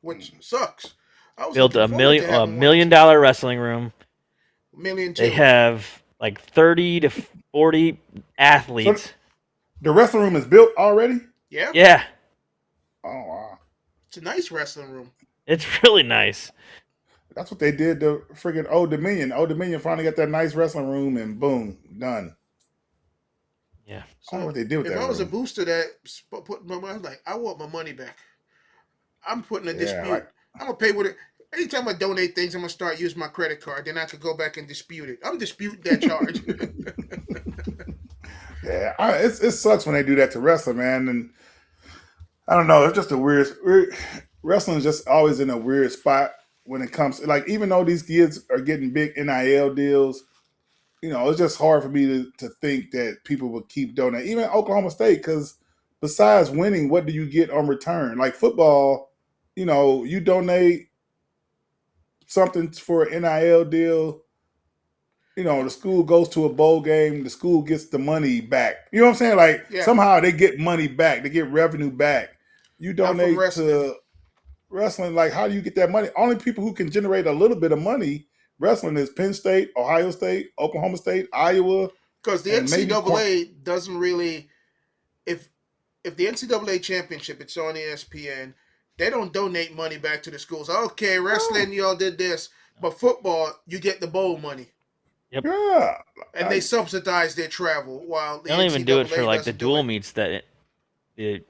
which sucks. I was Built looking a forward to $1 having one or million two. wrestling room. Million They two. have like 30 to 40 So athletes. the wrestling room is built already? Yeah, Yeah, Oh, wow. it's a nice wrestling room. it's really nice. That's what they did to friggin' Old Dominion. Old Dominion finally got that nice wrestling room and boom, done. Yeah. I don't know So what they did with if that I was a room. booster that put my money, like I want my money back. I'm putting a Yeah, dispute. I'm gonna pay with it. Anytime I donate things, I'm gonna start using my credit card. Then I could go back and dispute it. I'm disputing that charge. yeah. It sucks when they do that to wrestling, man. And I don't know. It's just a weird. Wrestling is just always in a weird spot when it comes. Like even though these kids are getting big NIL deals, it's just hard for me to think that people would keep donating. Even Oklahoma State, because besides winning, what do you get on return? Like football, you donate something for an NIL deal. The school goes to a bowl game, the school gets the money back. You know what I'm saying? Like Yeah, somehow they get money back, they get revenue back. You not from donate wrestling. to wrestling, like how do you get that money? Only people who can generate a little bit of money wrestling is Penn State, Ohio State, Oklahoma State, Iowa, Because the and maybe NCAA doesn't really, if the NCAA championship it's on ESPN, they don't donate money back to the schools. Okay, wrestling, y'all did this, but football, you get the bowl money, Yep. yeah. and they subsidize their travel while the They don't even do it for NCAA like the doesn't do dual it. meets that the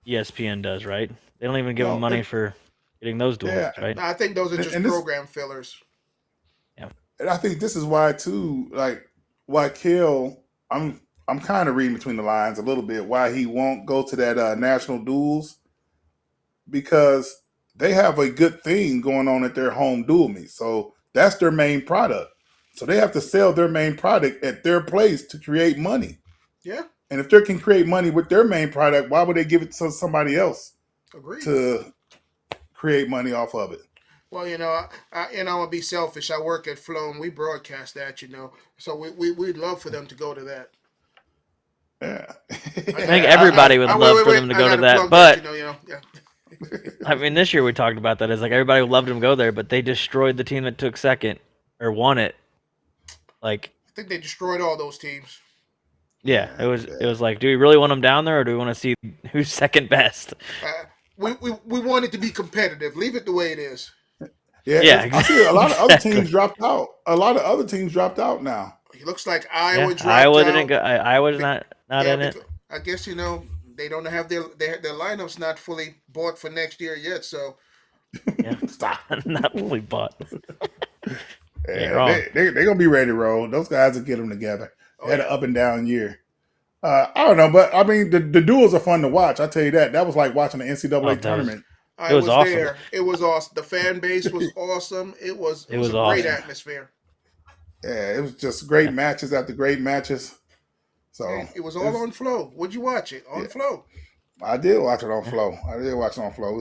ESPN does, right? They don't even give them No, money for getting those dual yeah, meets, right? No, I think those are just and this, program fillers. Yeah. and I think this is why too, like why Kill, I'm kind of reading between the lines a little bit why he won't go to that national duels because they have a good thing going on at their home dual meet. So that's their main product. So they have to sell their main product at their place to create money. Yeah, And if they can create money with their main product, why would they give it to somebody else agreed. to create money off of it? Well, I'm gonna be selfish. I work at Flow and we broadcast that, so we'd love for them to go to that. Yeah. I think everybody would love for them to go to that, but yeah. I mean, this year we talked about that. It's like everybody would love them to go there, but they destroyed the team that took second or won it. Like, I think they destroyed all those teams. yeah, it was like, do we really want them down there, or do we want to see who's second best? We want it to be competitive. Leave it the way it is. Yeah, I see a lot of other exactly. teams dropped out. A lot of other teams dropped out now. It looks like Iowa dropped Iowa out. didn't go. Iowa's not in it. I guess they don't have their lineups not fully bought for next year yet. So Yeah, Stop. not fully bought. Yeah, wrong. they're gonna be ready to roll. Those guys will get them together. They had an up and down year. I don't know, but I mean the duels are fun to watch. I tell you that. That was like watching the NCAA tournament. I was awesome. there. It was awesome. The fan base was awesome. It was a awesome. great atmosphere. Yeah, it was just great matches after great matches. So Hey, it was all on Flow. Would you watch it on yeah, Flow? I did watch it on Flow. I did watch it on Flow.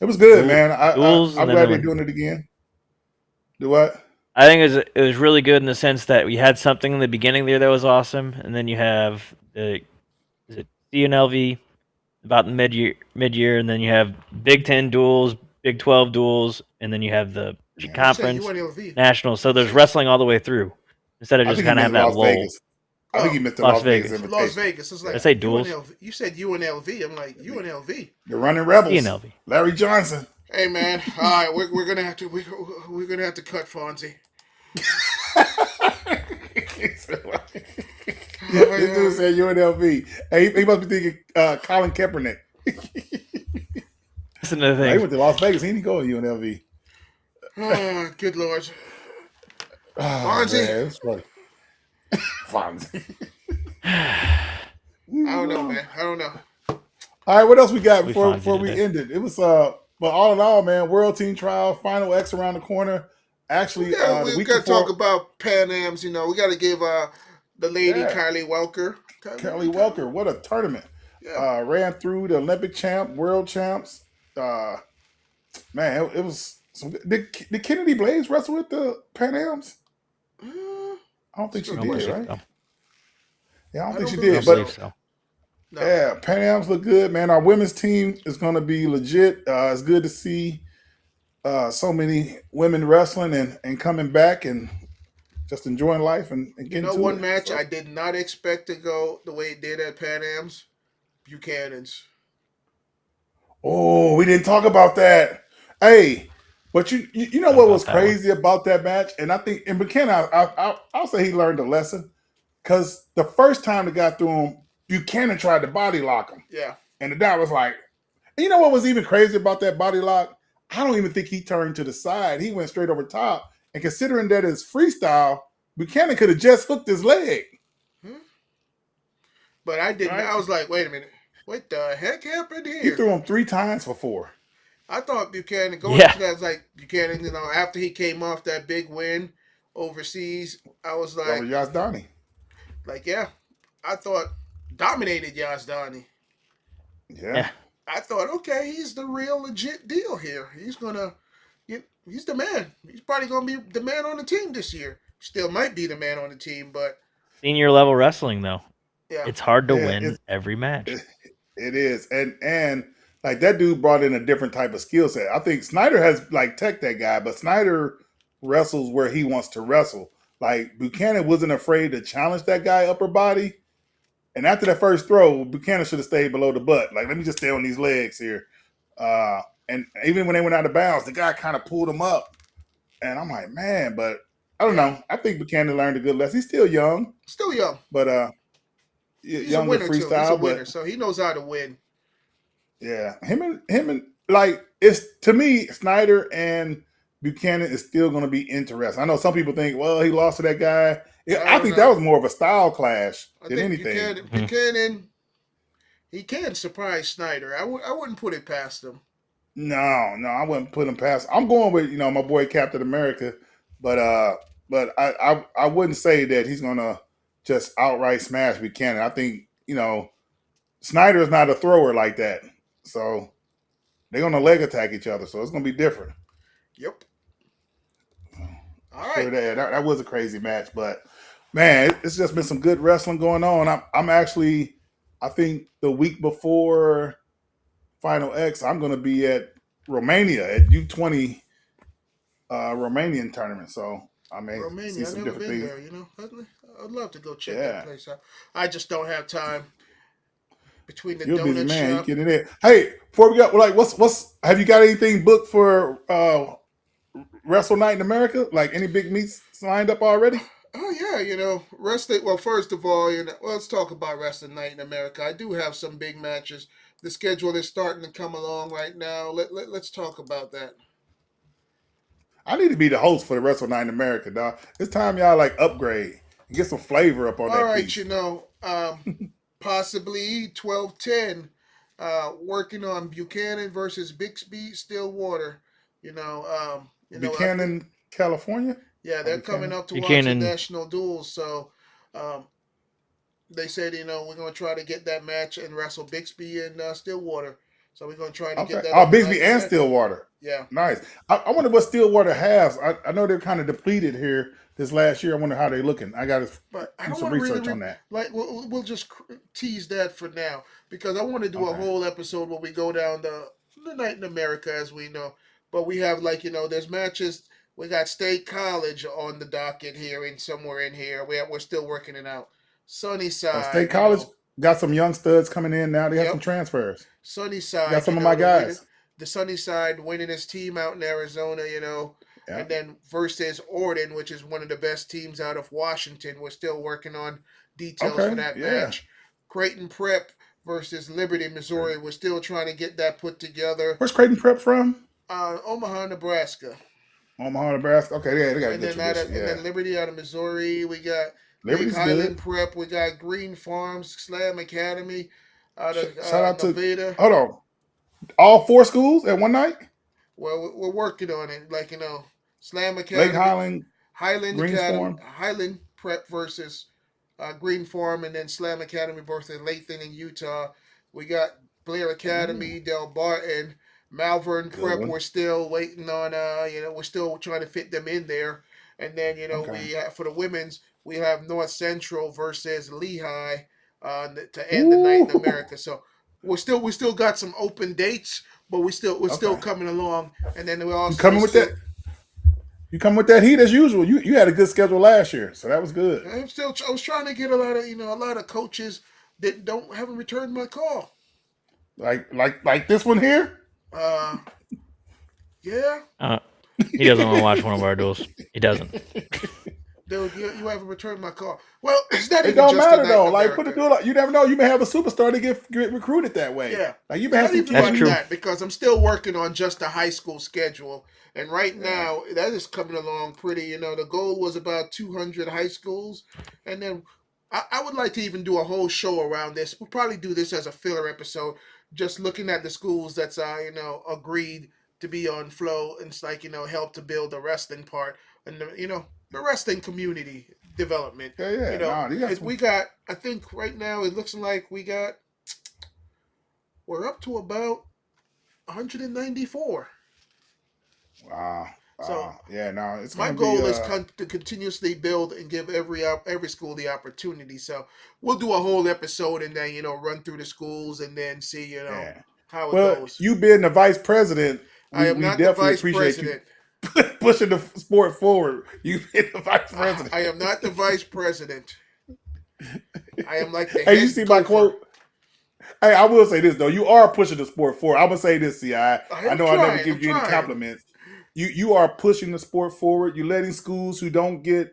It was good, man. Duels, I'm and then glad there they're was. doing it again. Do what? I think it was really good in the sense that we had something in the beginning there that was awesome, and then you have the is it CNLV about the mid year, and then you have Big Ten duels, Big 12 duels, and then you have the Yeah, You said conference UNLV. nationals. So You there's said wrestling all the way through instead of I just think he kind of meant have that Las lull. Vegas. I think oh he meant the Las Las Vegas Vegas. Las invitation. Vegas. It's Did I Yeah, like say duels? UNLV. You said UNLV. I'm like UNLV. the Running Rebels. CNLV. Larry Johnson. Hey man, all right, we're gonna have to we're gonna have to cut Fonzie. This dude said UNLV. Hey, he must be thinking Colin Kaepernick. Listen to the No, he things. went to Las Vegas. He didn't go to UNLV. Oh, good lord, Oh Fonzie. man, it's funny. Fonzie. I don't know, man. I don't know. All right, what else we got We before Fonzie we today. end it? It was but all in all, man, World Team Trial, Final X around the corner. Actually, the We week got to talk before, about Pan Am's. You know, we got to give the lady yeah, Kylie Welker. Kelly Welker, what a tournament. Yeah. Ran through the Olympic champ, world champs. Uh, man, it was did Kennedy Blaze wrestle with the Pan Ams? I don't That's a think she good I don't did, believe question. right? so. Yeah, I don't I think don't she I believe did. don't But believe so. so. No. yeah, Pan Am's look good, man. Our women's team is going to be legit. It's good to see so many women wrestling and coming back and just enjoying life and You getting know, to one it. match So, I did not expect to go the way it did at Pan Am's. Buchanan's. oh, we didn't talk about that. Hey, but you know Thought what was about that one. crazy about that match? And I think in Buchanan, I'll say he learned a lesson because the first time it got through him, Buchanan tried to body lock him, Yeah. and the guy was like, you know what was even crazy about that body lock? I don't even think he turned to the side. He went straight over top. And considering that it's freestyle, Buchanan could have just hooked his leg. Hmm? But I didn't. Right? I was like, wait a minute. What the heck happened He here? threw him 3 times for 4. I thought Buchanan going Yeah. into that was like Buchanan. You know, after he came off that big win overseas, I was Over Yazdani. yeah. I thought dominated Yazdani. Yeah. Yeah. I thought, okay, he's the real legit deal here. He's gonna, he's the man. He's probably gonna be the man on the team this year. Still might be the man on the team, but Senior level wrestling though. yeah, It's hard to Yeah, win every match. it is. And like that dude brought in a different type of skill set. I think Snyder has like tech that guy, but Snyder wrestles where he wants to wrestle. Like Buchanan wasn't afraid to challenge that guy upper body. And after that first throw, Buchanan should have stayed below the butt. Like, let me just stay on these legs here. And even when they went out of bounds, the guy kind of pulled him up. And I'm like, man, but I don't yeah, know. I think Buchanan learned a good lesson. He's still young, still young. but He's a young in winner too. He's a freestyle. winner, But so he knows how to win. yeah, him and like it's to me, Snyder and Buchanan is still going to be interesting. I know some people think, well, he lost to that guy. I I don't think that know. was more of a style clash I than think anything. Buchanan, he can surprise Snyder. I wouldn't put it past him. No, I wouldn't put him past. I'm going with my boy Captain America, but I wouldn't say that he's gonna just outright smash Buchanan. I think Snyder is not a thrower like that, so they're gonna leg attack each other. So it's gonna be different. Yep. All Sure, right. that was a crazy match, but man, it's just been some good wrestling going on. I'm actually, I think the week before Final X, I'm gonna be at Romania at U20 Romanian tournament. So I may see Romania. I've some never different been things. there. I'd love to go check that Yeah, place out. I just don't have time between the you're a busy donut man. You shop. get in there. Hey, before we go, like, what's have you got anything booked for Wrestle Night in America? Like any big meets lined up already? Oh yeah, wrestling. Well, first of all, let's talk about wrestling night in America. I do have some big matches. The schedule is starting to come along right now. Let's talk about that. I need to be the host for the Wrestle Night in America, dog. It's time y'all like upgrade and get some flavor up on All that right, piece. possibly 12-10, working on Buchanan versus Bixby Stillwater. I think Buchanan, California? yeah, Or they're coming Buchanan? up to watch the Buchanan. national duels. So, um, they said, we're going to try to get that match and wrestle Bixby and Stillwater. So we're going to try to get Okay. that Oh, on the Bigsby and 22nd. Stillwater. Yeah. Nice. I wonder what Stillwater has. I know they're kind of depleted here this last year. I wonder how they're looking. I got to But I do don't some want to really research on that. like. We'll just tease that for now because I want to do a Okay. whole episode where we go down the night in America as we know. But we have there's matches. We got State College on the docket here and somewhere in here. We're still working it out. State Sunnyside, College got some young studs coming in now. They have some Yep. transfers. I got Sunnyside, some of my the winning, guys. the Sunnyside winning his team out in Arizona, Yeah. and then versus Orden, which is one of the best teams out of Washington. We're still working on details for Okay. that Yeah. match. Creighton Prep versus Liberty, Missouri. We're still trying to get that put together. Where's Creighton Prep from? Omaha, Nebraska, Omaha, Nebraska. Okay, yeah, they got a and good then tradition. and Yeah. then Liberty out of Missouri. We got Lake Liberty's Highland good. Prep. We got Green Farms Slam Academy out of Shout out to, Nevada. hold on, all four schools at one night? Well, we're working on it. Slam Lake Academy, Highland, Highland Academy, Greensform. Highland Prep versus Green Farm, and then Slam Academy versus Lathan in Utah. We got Blair Ooh, Academy, Del Barton, Malvern good Prep. one. We're still waiting on. We're still trying to fit them in there. And then Okay. we for the women's we have North Central versus Lehigh to end the night in Ooh. America. So we still got some open dates, but we're still Okay. coming along. And then we You also coming with that? still You coming with that heat as usual. You had a good schedule last year, so that was good. I was trying to get a lot of coaches that haven't returned my call. Like this one here. Uh, yeah, He doesn't want to watch one of our duels. He doesn't. dude, you haven't returned my call. Well, it's not It even don't just the matter night in though. Like put it America. through. Like, you never know. You may have a superstar to get recruited that way. Yeah, Like you may it's have not some even That's like teams. true. that because I'm still working on just the high school schedule, and right Yeah. now that is coming along pretty. The goal was about 200 high schools, and then I would like to even do a whole show around this. We'll probably do this as a filler episode, just looking at the schools that's agreed to be on flow and it's help to build the wrestling part and the wrestling community development. Yeah. Yeah. No, you got some. We got I think right now it looks like we're up to about 194. Wow. So Yeah. No, it's my gonna be. goal is to continuously build and give every school the opportunity. So we'll do a whole episode and then run through the schools and then see Yeah. how it Well, goes. you being the vice president, I am we not the definitely vice appreciate you president. pushing the sport forward. You being the vice president. I am not the vice president. I am like the Hey, you head see my gopher. quote? Hey, I will say this though. You are pushing the sport forward. I'm gonna say this, Ci. I I am know I never trying. I'm give you any trying. compliments. You are pushing the sport forward. You're letting schools who don't get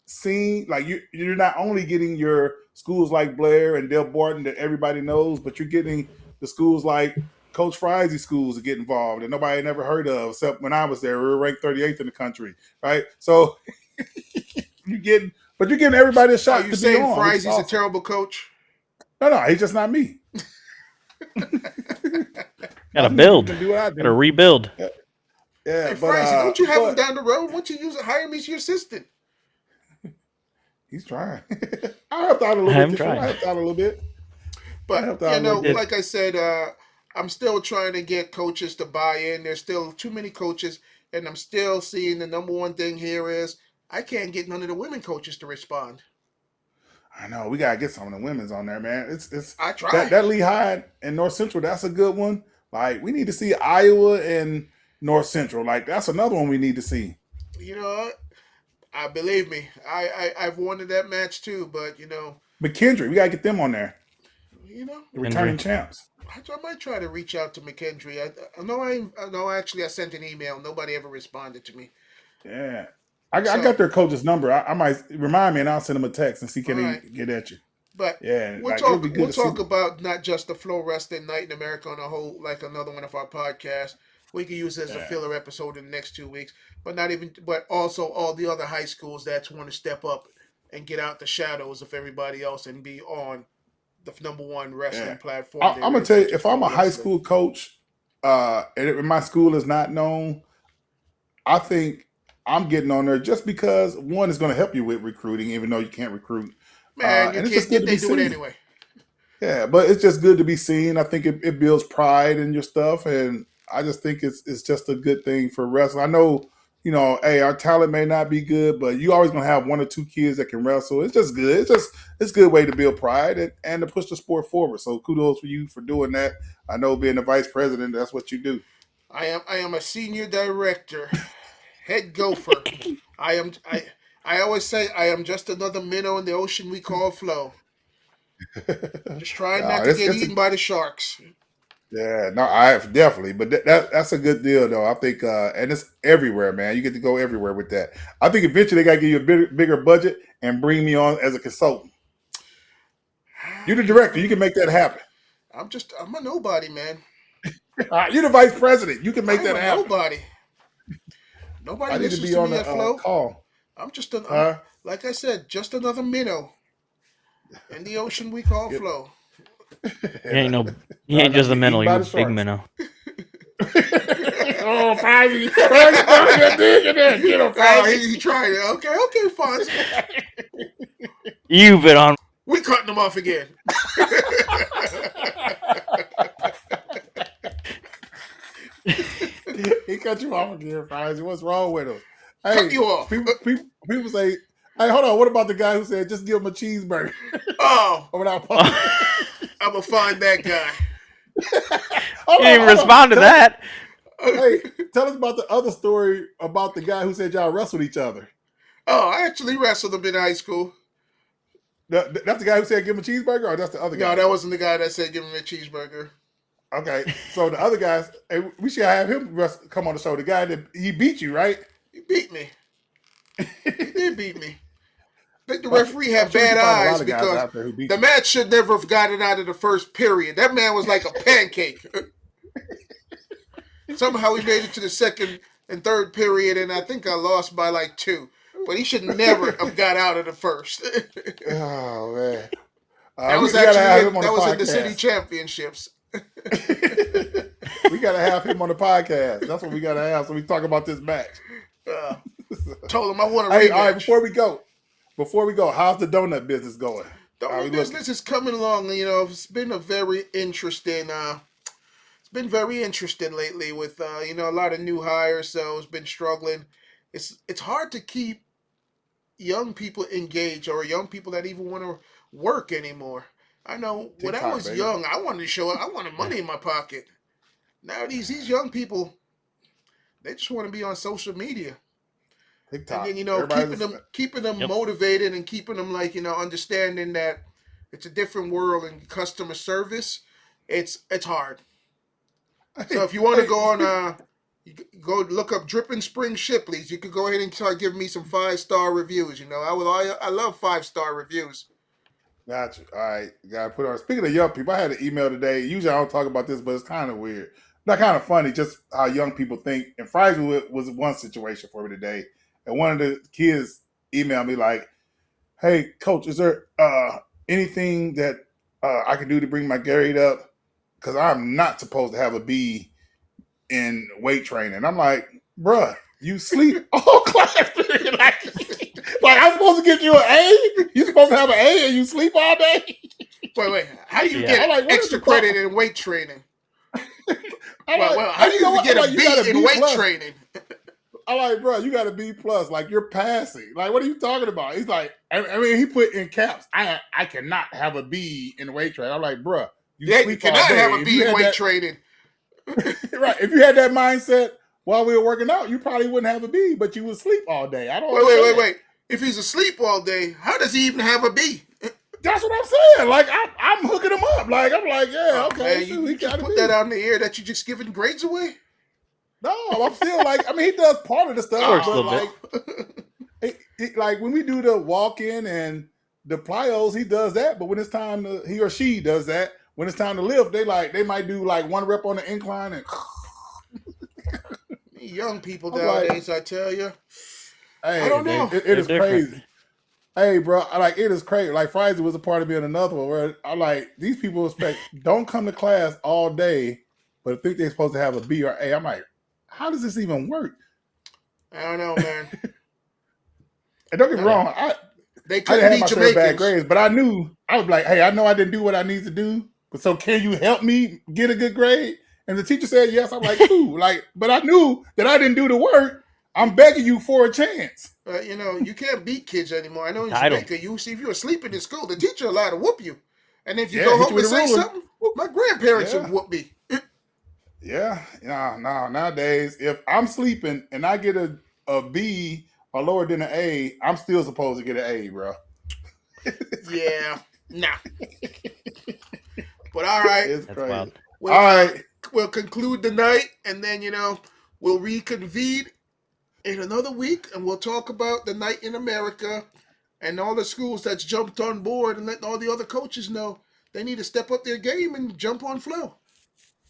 seen, like you're not only getting your schools like Blair and Del Barton that everybody knows, but you're getting the schools like Coach Frizie's schools to get involved that nobody had never heard of, except when I was there. We were ranked 38th in the country, right? So you're getting everybody a Are shot you to be saying on, which is Frizie's a awesome. terrible coach? No, he's just not me. Gotta Other people build. can do what I Gotta do. rebuild. Yeah, Hey, Frizy, don't you have him but down the road? Why don't you hire me as your assistant? he's trying. I helped out a little bit. I'm This year. I trying. helped out a little bit. I But helped out a little bit. like I said, I'm still trying to get coaches to buy in. There's still too many coaches, and I'm still seeing the number one thing here is I can't get none of the women coaches to respond. I know we gotta get some of the women's on there, man. It's I that try. that Lehigh and North Central. That's a good one. Like we need to see Iowa and North Central. Like that's another one we need to see. You know, I believe me. I've wanted that match too, but McKendree, we gotta get them on there. you know, The returning Injury. champs. I might try to reach out to McKendree. I know. Actually, I sent an email. Nobody ever responded to me. Yeah, I So, got their coach's number. I might remind me and I'll send them a text and see all can right. he get at you. But Yeah, we'll like it would talk. be good We'll to see. talk about not just the Flow Wrestling Night in America on a whole, like another one of our podcasts. We can use it as a Yeah, filler episode in the next 2 weeks. But not even. But also all the other high schools that want to step up and get out the shadows of everybody else and be on the number one yeah. wrestling platform I'm there gonna is, tell you, which is if I'm pro a high wrestling. school coach, and my school is not known, I think I'm getting on there just because one is going to help you with recruiting, even though you can't recruit. Man, you And it's just can't. good to They be do it seen. anyway. Yeah, but it's just good to be seen. I think it builds pride in your stuff, and I just think it's just a good thing for wrestling. I know, hey, our talent may not be good, but you always gonna have one or two kids that can wrestle. It's just good. It's a good way to build pride and to push the sport forward. So kudos for you for doing that. I know being the vice president, that's what you do. I am a senior director, head gopher. I am. I always say I am just another minnow in the ocean we call flow. Just trying No, not to get eaten by the sharks. yeah, no, I definitely, but that's a good deal though. I think, and it's everywhere, man. You get to go everywhere with that. I think eventually they got to give you a bigger budget and bring me on as a consultant. You're the director. You can make that happen. I'm a nobody, man. You're the vice president. You can make I'm that a happen. nobody. Nobody I need to listens be to on me the at Flow. call, I'm huh? like I said, just another minnow in the ocean we call Get, Flow. He ain't no. He try ain't not just to a get eaten minnow. by You a the big sharks. minnow. Oh, Fozzie, Fozzie, dig in there. Get him, Oh, Fozzie. he tried it. Okay, Fonzie. You bit on. We cutting him off again. He cut you off again, Fozzie. What's wrong with him? Cut Hey, you off. people say, hey, hold on. What about the guy who said just give him a cheeseburger Oh, without Oh, I'm gonna find that guy. he didn't even hold on. respond to that. Hey, tell us about the other story about the guy who said y'all wrestled each other. Oh, I actually wrestled him in high school. That's the guy who said give him a cheeseburger, or that's the other No, guy? that wasn't the guy that said give him a cheeseburger. Okay, so the other guys, hey, we should have him come on the show. The guy that he beat you, right? He beat me. He did beat me. I think the I'm referee I'm had sure you bad can find a lot eyes of guys because out there who beat the you. match should never have gotten out of the first period. That man was like a pancake. Somehow he made it to the second and third period, and I think I lost by like 2. But he should never have got out of the first. Oh man, That was we gotta actually have him on the that was in the city podcast. championships. We gotta have him on the podcast. That's what we gotta have. So we talk about this match. Uh, told him I want a Hey, all right. rematch. Before we go, how's the donut business going? The How only we looking? business is coming along. It's been a very interesting. It's been very interesting lately with a lot of new hires. So it's been struggling. It's hard to keep young people engaged or young people that even want to work anymore. I know when I TikTok, was baby. young, I wanted to show I wanted money in my pocket. Now these young people, they just want to be on social media. And TikTok. then Everybody's keeping them Yep. motivated and keeping them like understanding that it's a different world and customer service. It's hard. So hey, if you want to hey, go on, speak, you go look up Dripping Spring Shipley's. You could go ahead and start giving me some 5-star reviews. I love 5-star reviews. got you. All right, got to put on. Speaking of young people, I had an email today. Usually I don't talk about this, but it's kind of weird. Not kind of funny, just how young people think. And Fries was one situation for me today. And one of the kids emailed me like, "Hey, coach, is there anything that I can do to bring my grade up? Because I'm not supposed to have a B in weight training." I'm like, "Bruh, you sleep all class period. Like I'm supposed to get you an A? You supposed to have an A and you sleep all day?" Wait. How do you Yeah. I'm get like, "What is extra the credit problem?" in weight training? I'm like, Well, how do you you know even what? I'm get a like, you got B a in B weight plus. training? I'm like, bro, you got a B plus. Like you're passing. Like, what are you talking about? He's like, I mean, he put in caps. I cannot have a B in weight training. I'm like, bro, you Yeah, you sleep all cannot have day. a If B you in had weight that training. right, if you had that mindset while we were working out, you probably wouldn't have a B, but you would sleep all day. I don't understand. Wait. If he's asleep all day, how does he even have a B? That's what I'm saying. Like I'm hooking him up. Like I'm like, yeah, Oh okay, man, shoot, you he just got a put that B. out in the air that you just giving grades away? No, I'm still like, I mean, he does part of the stuff, Works a but Oh. little bit. like, like when we do the walk in and the plyos, he does that. But when it's time to, he or she does that. When it's time to lift, they might do like one rep on the incline, and Young people I'm like, nowadays, I tell you, I hey, don't They're know. it they're is different. crazy. Hey, bro, I like it is crazy. Like Friday was a part of me in another one where I like these people expect don't come to class all day, but think they're supposed to have a B or A. I'm like, how does this even work? I don't know, man. And don't get me Yeah. wrong, They I couldn't didn't have be my share of bad Jamaicans. grades, but I knew I was like, hey, I know I didn't do what I need to do, but so can you help me get a good grade? And the teacher said yes. I'm like, cool. Like, but I knew that I didn't do the work. I'm begging you for a chance. You know, you can't beat kids anymore. I know in Entitled. Jamaica, you see if you're asleep in school, the teacher allowed to whoop you. And if you Yeah, go hit home you with and a say ruler. something, my grandparents would Yeah. whoop me. Yeah. No. Nowadays, if I'm sleeping and I get a B or lower than an A, I'm still supposed to get an A, bro. Yeah, nah. But all right, It's That's crazy. wild. we'll All right. we'll conclude the night, and then we'll reconvene in another week, and we'll talk about the night in America and all the schools that's jumped on board, and letting all the other coaches know they need to step up their game and jump on flow.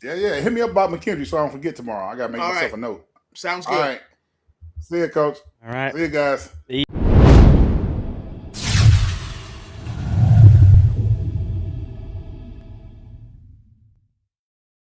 Yeah. Hit me up about McKendree so I don't forget tomorrow. I gotta make All myself right, a note. sounds All good. right. See you, coach. All right. See you guys.